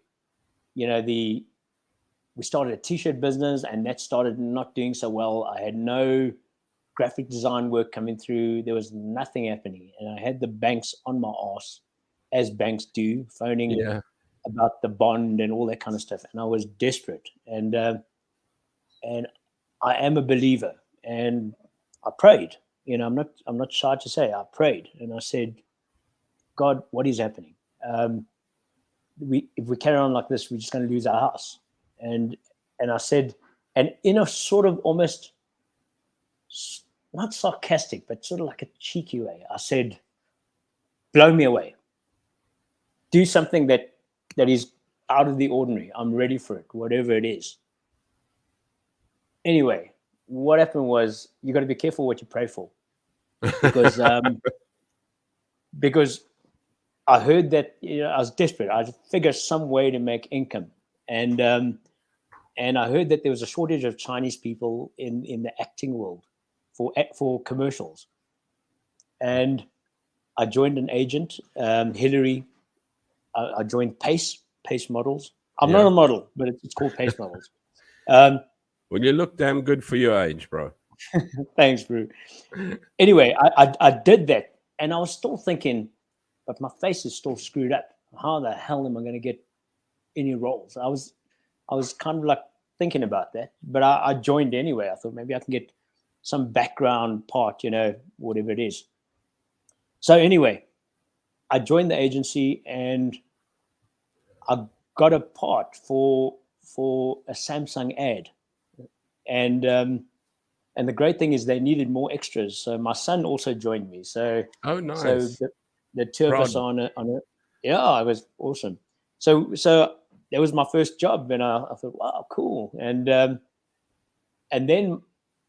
started a t-shirt business, and that started not doing so well. I had no graphic design work coming through. There was nothing happening, and I had the banks on my ass, as banks do, phoning about the bond and all that kind of stuff. And I was desperate, and I am a believer, and I prayed. I'm not shy to say I prayed, and I said, God, what is happening? If we carry on like this, we're just going to lose our house. And I said, and in a sort of almost not sarcastic, but sort of like a cheeky way, I said, blow me away. Do something that is out of the ordinary. I'm ready for it, whatever it is. Anyway, what happened was, you got to be careful what you pray for, because because I heard that I was desperate. I figured some way to make income, and I heard that there was a shortage of Chinese people in the acting world for commercials, and I joined an agent, Hillary. I joined Pace Models. I'm not a model, but it's called Pace Models. Well, you look damn good for your age, bro. Thanks, Brew. Anyway, I did that, and I was still thinking, but my face is still screwed up. How the hell am I going to get any roles? I was kind of like thinking about that, but I joined anyway. I thought maybe I can get some background part, whatever it is. So anyway, I joined the agency, and I got a part for a Samsung ad, and the great thing is they needed more extras. So my son also joined me. So nice. So the two of us on a yeah, it was awesome. So that was my first job, and I thought, wow, cool. And then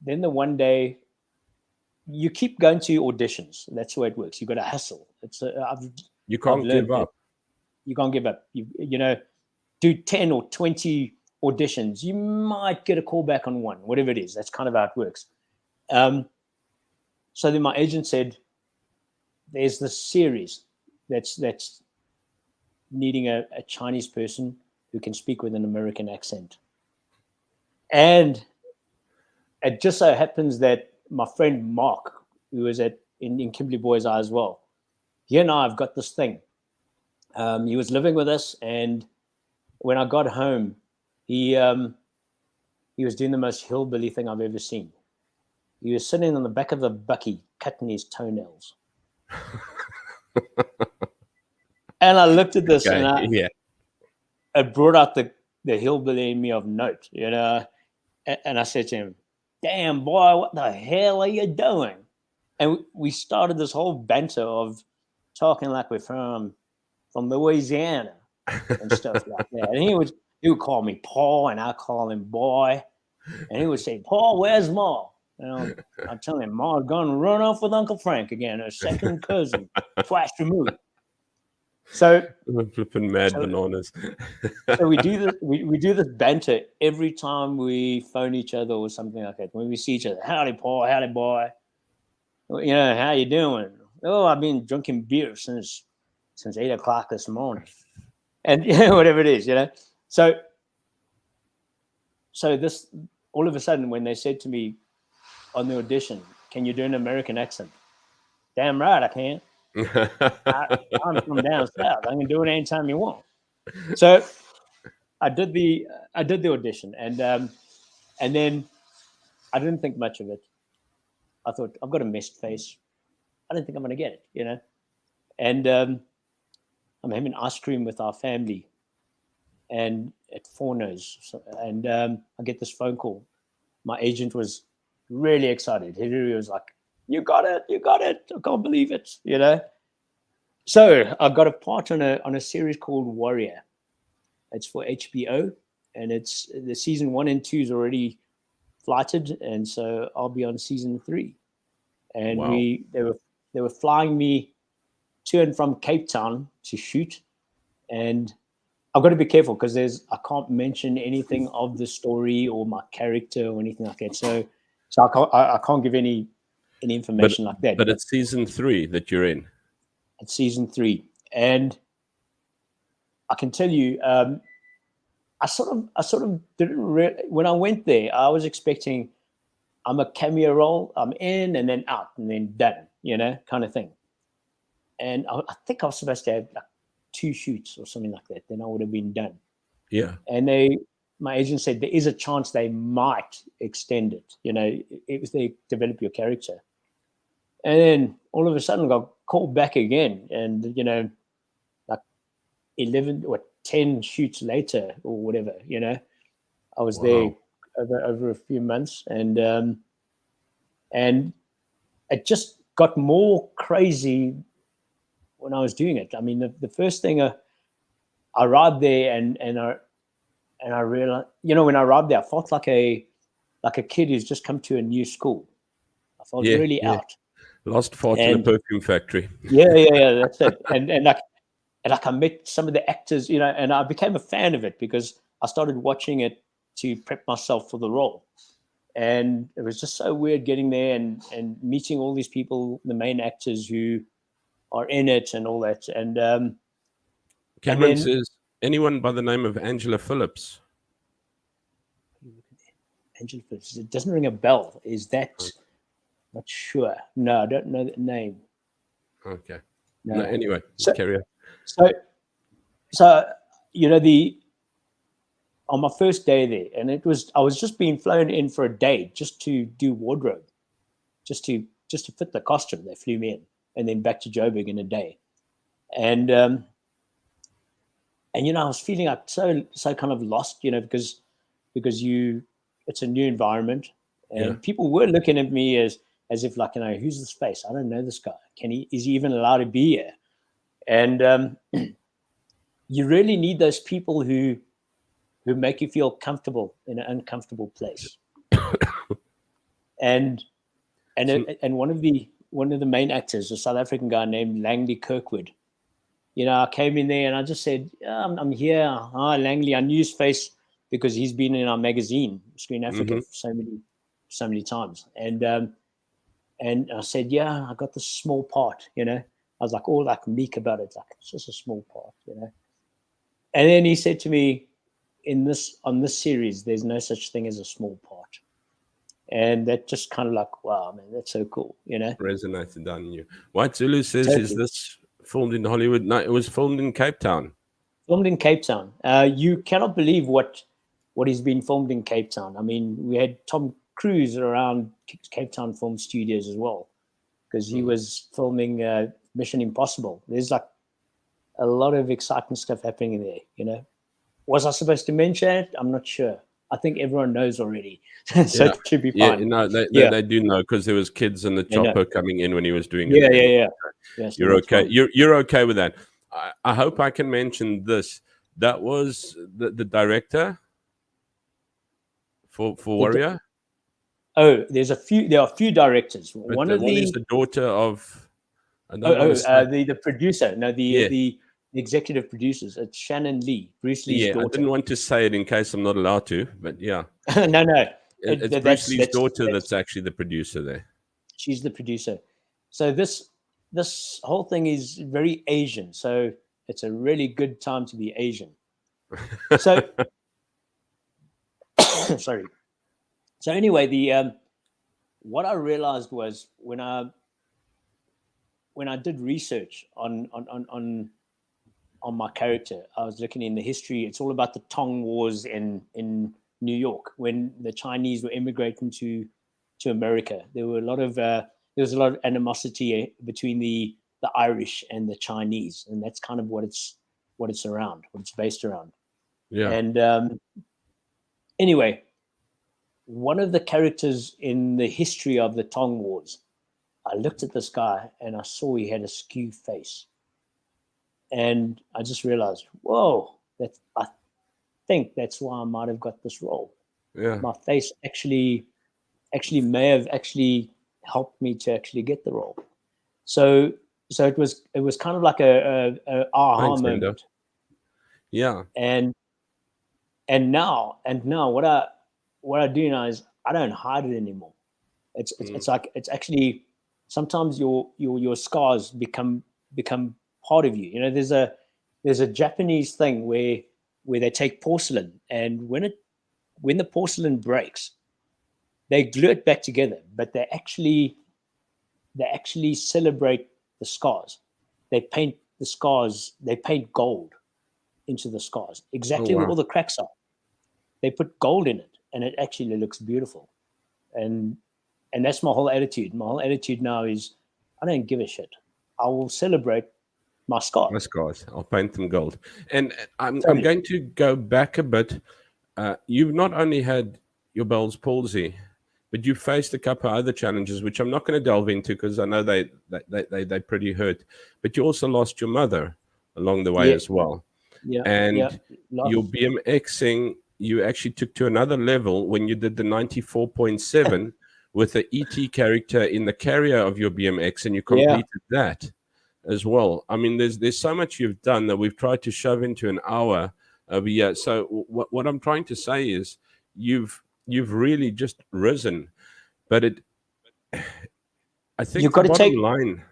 the one day, you keep going to auditions. That's the way it works. You got to hustle. You can't give up. You can't give up. You do 10 or 20 auditions. You might get a call back on one, whatever it is. That's kind of how it works. So then my agent said, there's this series that's needing a Chinese person who can speak with an American accent. And it just so happens that my friend Mark, who was in Kimberley Boys Eye as well, he and I have got this thing. He was living with us, and when I got home, he was doing the most hillbilly thing I've ever seen. He was sitting on the back of a bucky cutting his toenails. And I looked at this, and it brought out the hillbilly in me of note, and I said to him, damn, boy, what the hell are you doing? And we started this whole banter of talking like we're from Louisiana and stuff like that. And he would call me Paul, and I call him boy. And he would say, Paul, where's Ma? And I'd tell him, Ma's gonna run off with Uncle Frank again, her second cousin, twice removed. So flipping mad bananas. So we do this. We do this banter every time we phone each other or something like that. When we see each other, howdy, Paul, howdy, boy. How you doing? Oh, I've been drinking beer since 8 o'clock this morning, and whatever it is, So this, all of a sudden, when they said to me on the audition, "Can you do an American accent?" Damn right I can. I'm from down south. I can do it anytime you want. So I did the audition, and then I didn't think much of it. I thought, I've got a messed face. I don't think I'm going to get it, And I'm having ice cream with our family, and at Forno's, and I get this phone call. My agent was really excited. Hillary was like, "You got it! You got it! I can't believe it!" So I got a part on a series called Warrior. It's for HBO, and it's the season 1 and 2 is already flighted, and so I'll be on season 3. And Wow. they were flying me to and from Cape Town to shoot, and I've got to be careful because I can't mention anything of the story or my character or anything like that. So I can't give any information like that. But it's season 3 that you're in. It's season 3, and I can tell you, I sort of didn't when I went there, I was expecting I'm a cameo role, I'm in and then out and then done, kind of thing. And I think I was supposed to have like 2 shoots or something like that. Then I would have been done. Yeah. And my agent said there is a chance they might extend it, if they develop your character. And then all of a sudden I got called back again, and like 11 or 10 shoots later or whatever, I was there over a few months, and it just got more crazy when I was doing it. I mean, the first thing I arrived there and I realized, when I arrived there, I felt like a kid who's just come to a new school. I felt really out. Lost fart in a perfume factory. Yeah, that's it. And I met some of the actors, and I became a fan of it because I started watching it to prep myself for the role. And it was just so weird getting there and meeting all these people, the main actors who are in it and all that. And Cameron says, anyone by the name of Angela Phillips? Angela Phillips. It doesn't ring a bell. Is that... Not sure. No, I don't know that name. Okay. No. Anyway, carry on. So on my first day there, and I was just being flown in for a day just to do wardrobe, just to fit the costume. They flew me in, and then back to Joburg in a day, and I was feeling like so kind of lost, because it's a new environment, and people were looking at me as if like, who's this face? I don't know this guy. Is he even allowed to be here? And you really need those people who make you feel comfortable in an uncomfortable place. and one of the main actors, a South African guy named Langley Kirkwood. I came in there and I just said, I'm here. Hi, Langley. I knew his face because he's been in our magazine, Screen Africa, so many times. And I said, I got this small part, I was like all like meek about it, like it's just a small part, And then he said to me, on this series, there's no such thing as a small part. And that just kind of like, wow, man, that's so cool, Resonated on you. White Zulu says, Is this filmed in Hollywood? No, it was filmed in Cape Town. Filmed in Cape Town. You cannot believe what has been filmed in Cape Town. I mean, we had Tom Cruise around Cape Town Film Studios as well, because he was filming Mission Impossible. There's like a lot of exciting stuff happening in there, Was I supposed to mention it? I'm not sure. I think everyone knows already. So it should be fine. They do know because there was kids in the chopper coming in when he was doing it. Yeah. Yes, you're okay. You're okay with that. I hope I can mention this. That was the director for Warrior. There are a few directors. But one is the daughter of. The producer. No, the executive producers. It's Shannon Lee, Bruce Lee's daughter. I didn't want to say it in case I'm not allowed to, but yeah. No. It's Bruce Lee's daughter that's actually the producer there. She's the producer. So this whole thing is very Asian. So it's a really good time to be Asian. So sorry. So anyway, what I realized was when I did research on my character, I was looking in the history. It's all about the Tong Wars in New York when the Chinese were immigrating to America. There was a lot of animosity between the Irish and the Chinese, and that's kind of what it's around, what it's based around. Yeah. And anyway, one of the characters in the history of the Tong Wars, I looked at this guy and I saw he had a skew face. And I just realized, whoa, I think that's why I might have got this role. Yeah. My face actually actually may have actually helped me to actually get the role. So it was kind of like a aha Thanks, Endo. moment. Yeah. And now what I do now is I don't hide it anymore. It's like, it's actually, sometimes your scars become part of you. You know, there's a Japanese thing where they take porcelain, and when the porcelain breaks, they glue it back together, but they actually celebrate the scars. They paint the scars, they paint gold into the scars, exactly where wow. all the cracks are. They put gold in it, and it actually looks beautiful. And that's my whole attitude. My whole attitude now is, I don't give a shit. I will celebrate my My scars. scars. I'll paint them gold. And I'm Totally. going to go back a bit. You've not only had your Bell's palsy, but you faced a couple of other challenges, which I'm not going to delve into because I know they pretty hurt. But you also lost your mother along the way Yeah, as well. yeah, And lots. your BMXing, you actually took to another level when you did the 94.7 with the ET character in the carrier of your BMX, and you completed that as well. I mean, there's so much you've done that we've tried to shove into an hour over here. So what I'm trying to say is you've really just risen, but I think You've the got to bottom take. line.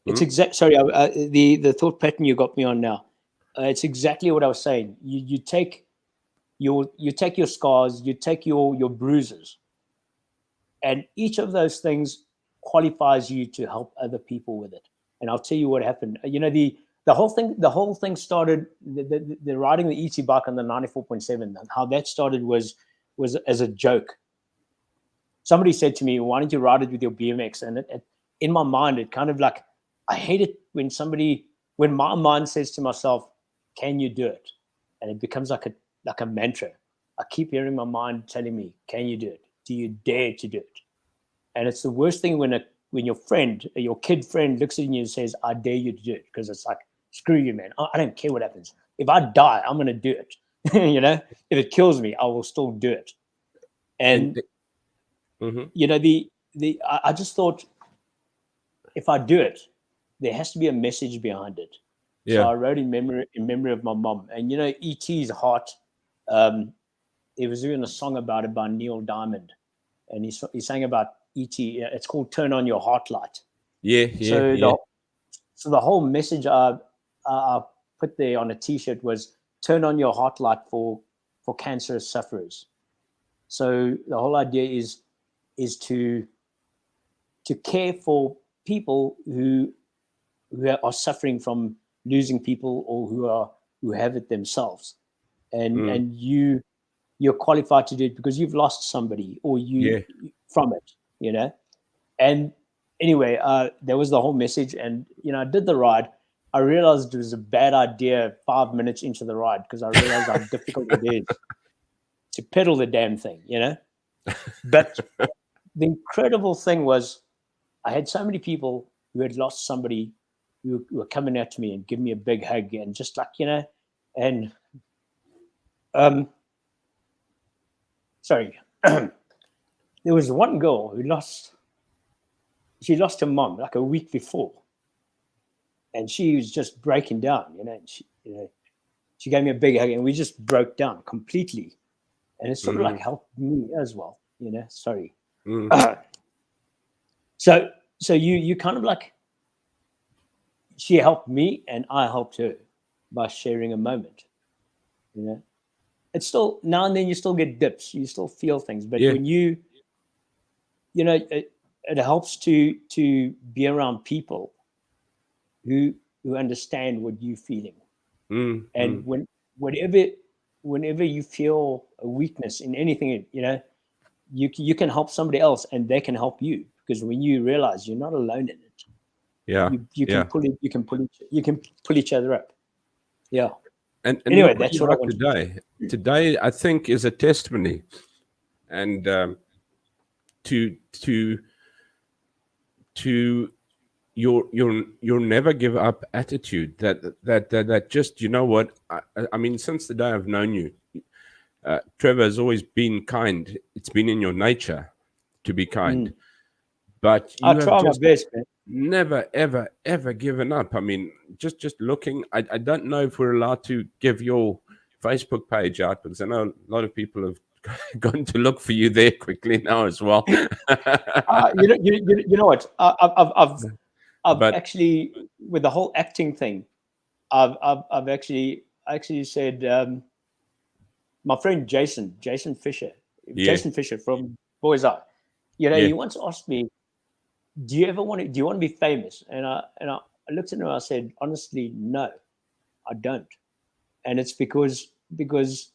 It's exact. Sorry, the thought pattern you got me on now. It's exactly what I was saying. You take your scars, you take your bruises, and each of those things qualifies you to help other people with it. And I'll tell you what happened. You know, the whole thing started, the riding the ET bike on the 94.7. How that started was as a joke. Somebody said to me, "Why don't you ride it with your BMX?" And in my mind, it kind of like, I hate it when my mind says to myself, "Can you do it?" And it becomes like a mantra. I keep hearing my mind telling me, "Can you do it? Do you dare to do it?" And it's the worst thing when your kid friend looks at you and says, "I dare you to do it," because it's like, screw you, man. I don't care what happens. If I die, I'm going to do it. You know, if it kills me, I will still do it. And you know, I just thought, if I do it, there has to be a message behind it. So I wrote in memory of my mom. And you know, E.T.'s heart. There was even a song about it by Neil Diamond, and he sang about E.T. It's called "Turn On Your Heart Light." So the whole message I put there on a T-shirt was, "Turn on your heart light for cancerous sufferers." So the whole idea is to care for people who are suffering from losing people, or who have it themselves, and you're qualified to do it because you've lost somebody, or from it, you know. And anyway, there was the whole message, and you know, I did the ride. I realized it was a bad idea 5 minutes into the ride, because I realized how difficult it is to pedal the damn thing, you know. But the incredible thing was, I had so many people who had lost somebody who were coming out to me and giving me a big hug, and just like, you know, and sorry, there was one girl who lost her mom like a week before, and she was just breaking down, you know. And she gave me a big hug, and we just broke down completely, and it sort of like helped me as well, you know. Sorry. So you kind of like, she helped me and I helped her by sharing a moment, you know. It's still, now and then you still get dips, you still feel things, but when you know, it helps to be around people who understand what you're feeling. And whenever you feel a weakness in anything, you know, you can help somebody else, and they can help you, because when you realize you're not alone in it, you can pull each other up. Yeah. And anyway, look what that's you what I are wanted. today. Today, I think, is a testimony, and to your never give up attitude. That just, you know what, I mean, since the day I've known you, Trevor has always been kind. It's been in your nature, to be kind. But you I have try my just best, man. never, ever, ever given up. I mean, just looking, I don't know if we're allowed to give your Facebook page out, because I know a lot of people have gone to look for you there quickly now as well. You know what? I've But actually, with the whole acting thing, I've actually said, my friend Jason Fisher, yeah, Jason Fisher from Boys Eye, yeah, he once asked me, do you want to be famous? And I looked at him and I said, honestly, no, I don't. And it's because there's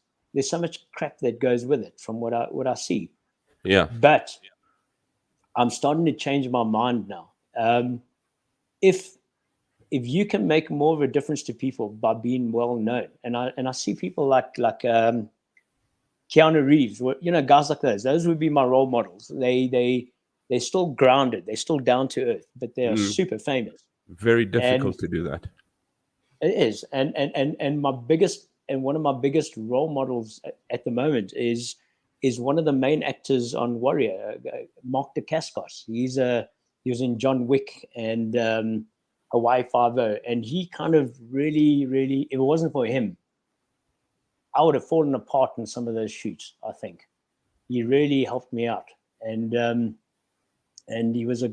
so much crap that goes with it from what I see. yeah, But I'm starting to change my mind now. If you can make more of a difference to people by being well known, and I see people like Keanu Reeves, guys like those would be my role models. They're still grounded, they're still down to earth, but they are super famous. very difficult to do that. It is, and my biggest, and one of my biggest role models at the moment is one of the main actors on Warrior, Mark Dacascos. He was in John Wick and Hawaii 5-0, and he kind of really, if it wasn't for him, I would have fallen apart in some of those shoots. I think he really helped me out, and he was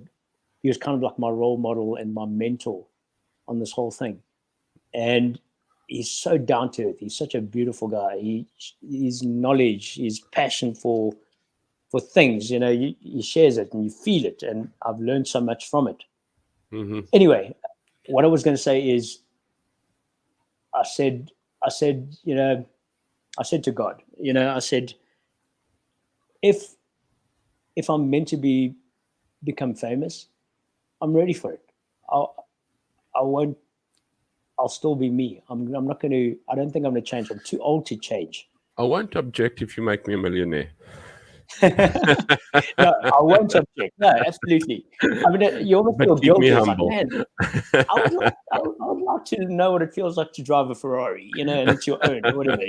kind of like my role model and my mentor on this whole thing. And he's so down to earth. He's such a beautiful guy. His knowledge, his passion for things, he shares it and you feel it. And I've learned so much from it. Anyway, what I was going to say is, I said to God, I said, if I'm meant to become famous, I'm ready for it. I'll still be me. I'm not going to. I don't think I'm going to change. I'm too old to change. I won't object if you make me a millionaire. No, I won't object. No, absolutely. I mean, you almost feel keep me guilty. It's humble. like, man, I would like to know what it feels like to drive a Ferrari, and it's your own, or whatever,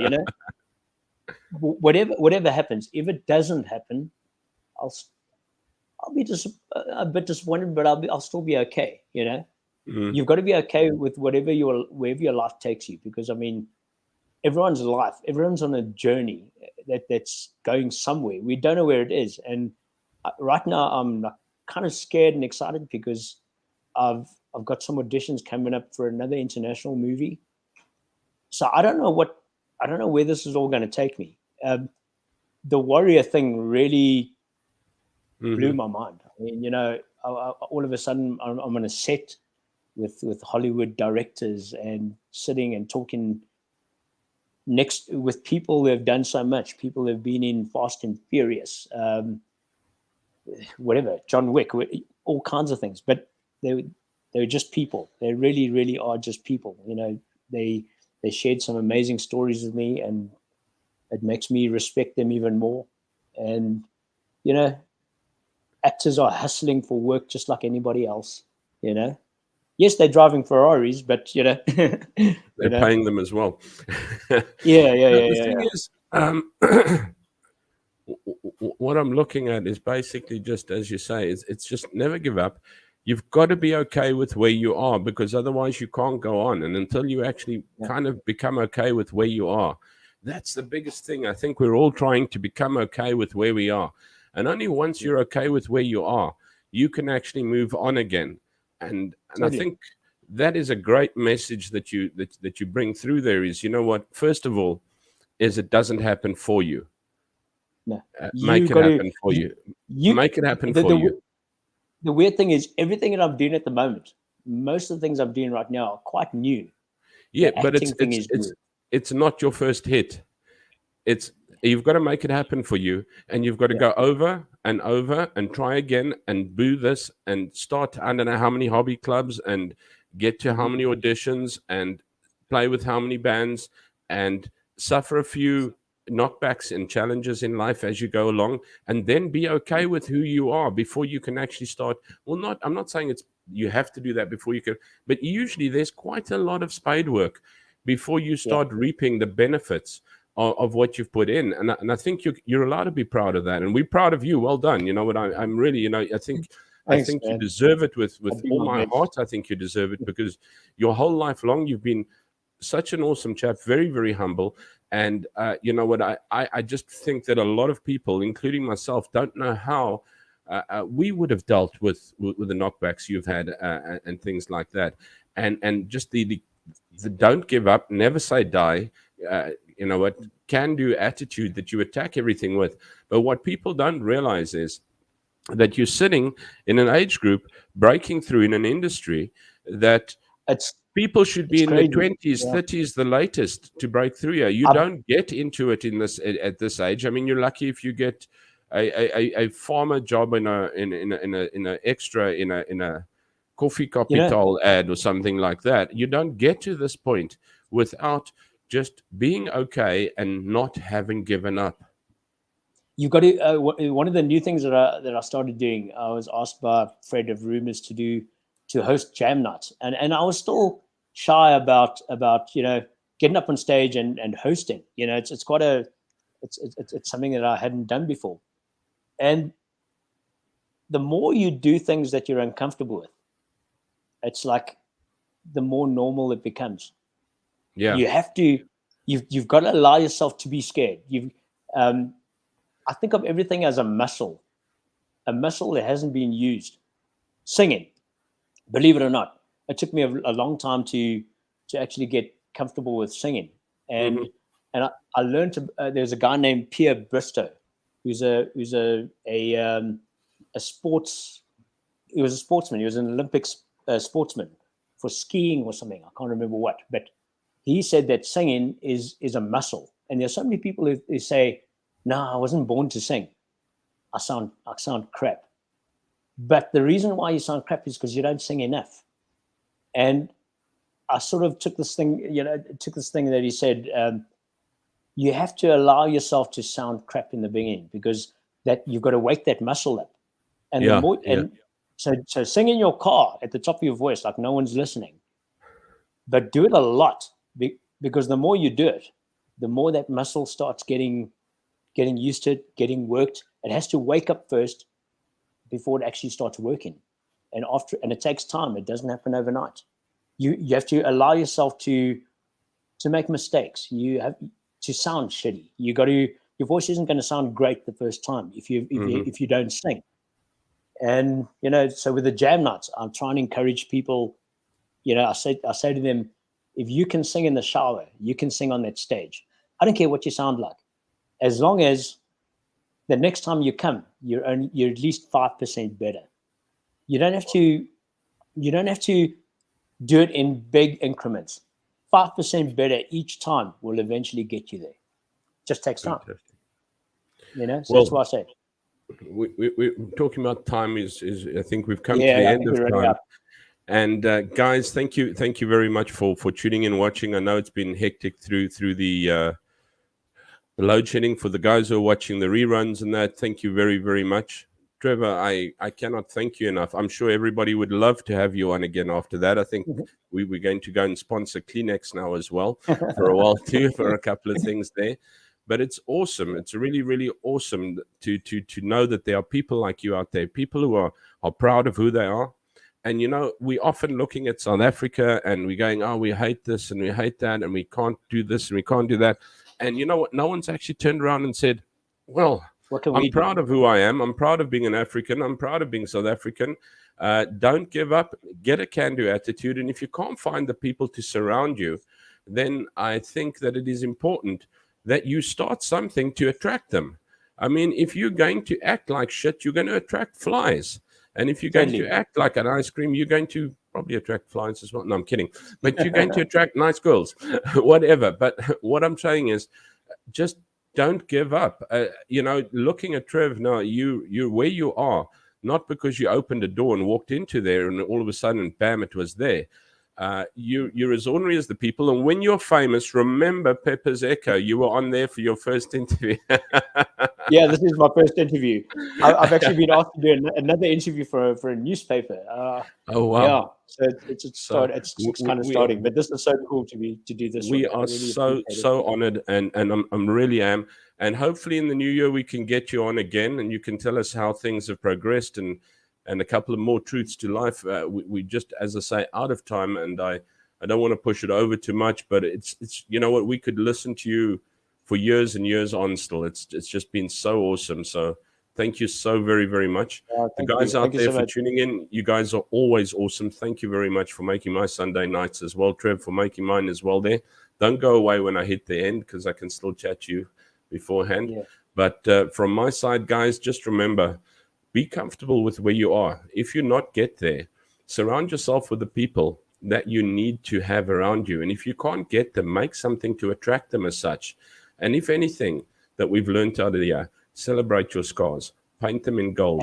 Whatever happens, if it doesn't happen, I'll be just a bit disappointed, but I'll still be okay. You've got to be okay with wherever your life takes you, because I mean, everyone's on a journey that's going somewhere. We don't know where it is, and right now I'm kind of scared and excited because I've got some auditions coming up for another international movie. So I don't know where this is all going to take me. The Warrior thing really blew my mind. I mean, all of a sudden I'm on a set with Hollywood directors and sitting and talking next with people who have done so much, people who have been in Fast and Furious, whatever, John Wick, all kinds of things. But they're just people. They really, really are just people. They shared some amazing stories with me, and it makes me respect them even more. And actors are hustling for work just like anybody else. Yes, they're driving Ferraris, but they're paying them as well. Yeah. The thing is, what I'm looking at is basically just as you say, it's just never give up. You've got to be okay with where you are, because otherwise you can't go on. And until you actually kind of become okay with where you are, that's the biggest thing. I think we're all trying to become okay with where we are. And only once you're okay with where you are, you can actually move on again. And totally. I think that is a great message that you bring through there is, what, first of all, is it doesn't happen for you. No. Make it happen for you. Make it happen for you. The weird thing is, everything that I'm doing at the moment, most of the things I'm doing right now are quite new. Yeah, but it's not your first hit. You've got to make it happen for you, and you've got to go over and over and try again and do this and start, I don't know how many hobby clubs and get to how many auditions and play with how many bands and suffer a few knockbacks and challenges in life as you go along, and then be okay with who you are before you can actually start. I'm not saying you have to do that before you can, but usually there's quite a lot of spade work before you start reaping the benefits of what you've put in, and I think you're allowed to be proud of that, and we're proud of you. Well done. You know what, I'm really, I think Thanks, you man. deserve it with I'll do all my my best. heart. I think you deserve it because your whole life long you've been such an awesome chap, very, very humble. And you know what, I just think that a lot of people, including myself, don't know how we would have dealt with the knockbacks you've had and things like that. And just the don't give up, never say die, you know what, can do attitude that you attack everything with. But what people don't realize is that you're sitting in an age group breaking through in an industry that It's people should be it's in their crazy. 20s, Yeah. 30s the latest to break through here. You I'm, don't get into it in this at this age. I mean, you're lucky if you get a farmer job in a extra in a coffee you know, capital ad or something like that. You don't get to this point without just being okay and not having given up. you've got to. One of the new things that I started doing, I was asked by Fred of Rumors to host Jam Night, and I was still shy about getting up on stage and hosting. It's quite a it's something that I hadn't done before, and the more you do things that you're uncomfortable with, it's like the more normal it becomes. Yeah. You have to, you've got to allow yourself to be scared. I think of everything as a muscle that hasn't been used. Singing, believe it or not, it took me a long time to actually get comfortable with singing, and Mhm. I learned to. There's a guy named Pierre Bristow, who's a sports. He was a sportsman. He was an Olympic sportsman for skiing or something. I can't remember what, but he said that singing is a muscle. And there's so many people who say, "No, I wasn't born to sing. I sound crap." But the reason why you sound crap is because you don't sing enough. And I sort of took this thing that he said. You have to allow yourself to sound crap in the beginning because that you've got to wake that muscle up. And the Yeah. more Yeah. and so sing in your car at the top of your voice like no one's listening, but do it a lot because the more you do it, the more that muscle starts getting used to it, getting worked. It has to wake up first before it actually starts working, and it takes time. It doesn't happen overnight. You have to allow yourself to make mistakes. You have to sound shitty. Your voice isn't going to sound great the first time if you don't sing. And so with the jam nights, I'm trying to encourage people. I say to them, if you can sing in the shower, you can sing on that stage. I don't care what you sound like, as long as the next time you come, you're at least 5% better. You don't have to do it in big increments. 5% better each time will eventually get you there. Just takes time. Fantastic. So Well, that's what I say. we're talking about time is I think we've come to Yeah, the I end think of we're running time. out. And guys, thank you very much for tuning in, watching. I know it's been hectic through the load shedding for the guys who are watching the reruns and that. Thank you very, very much, Trevor. I cannot thank you enough. I'm sure everybody would love to have you on again after that. I think we're going to go and sponsor Kleenex now as well for a while too, for a couple of things there. But it's awesome. It's really, really awesome to know that there are people like you out there, people who are proud of who they are. And we're often looking at South Africa and we're going, oh, we hate this and we hate that and we can't do this and we can't do that. And you know what? No one's actually turned around and said, well, What can I'm we proud do? of who I am. I'm proud of being an African. I'm proud of being South African. Don't give up. Get a can-do attitude. And if you can't find the people to surround you, then I think that it is important that you start something to attract them. I mean, if you're going to act like shit, you're going to attract flies. And if you're going to act like an ice cream, you're going to probably attract flies as well. No, I'm kidding. But you're going to attract nice girls, whatever. But what I'm saying is just don't give up. Looking at Trev now, you're where you are, not because you opened a door and walked into there and all of a sudden, bam, it was there. You're as ordinary as the people. And when you're famous, remember Pepper's Echo. You were on there for your first interview. Yeah, this is my first interview. I've actually been asked to do another interview for a newspaper. Oh wow! Yeah, so So it's kind of starting, but this is so cool to do this. we one. I are really so appreciate it. honored, and I'm really am. And hopefully in the new year we can get you on again, and you can tell us how things have progressed and a couple of more truths to life. We just, as I say, out of time, and I don't want to push it over too much, but it's you know what, we could listen to you for years and years on still. It's just been so awesome. So thank you so very, very much. The guys out there for tuning in, you guys are always awesome. Thank you very much for making my Sunday nights as well, Trev, for making mine as well there. Don't go away when I hit the end, because I can still chat to you beforehand. Yeah. But from my side, guys, just remember, be comfortable with where you are. If you not get there, surround yourself with the people that you need to have around you. And if you can't get them, make something to attract them as such. And if anything that we've learned out of the year, celebrate your scars, paint them in gold.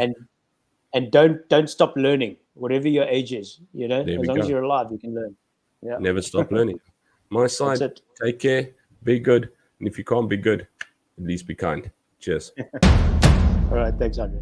And don't stop learning, whatever your age is. You know, as long as you're alive, you can learn. Yeah. Never stop learning. My side, take care, be good. And if you can't be good, at least be kind. Cheers. All right. Thanks, Andre.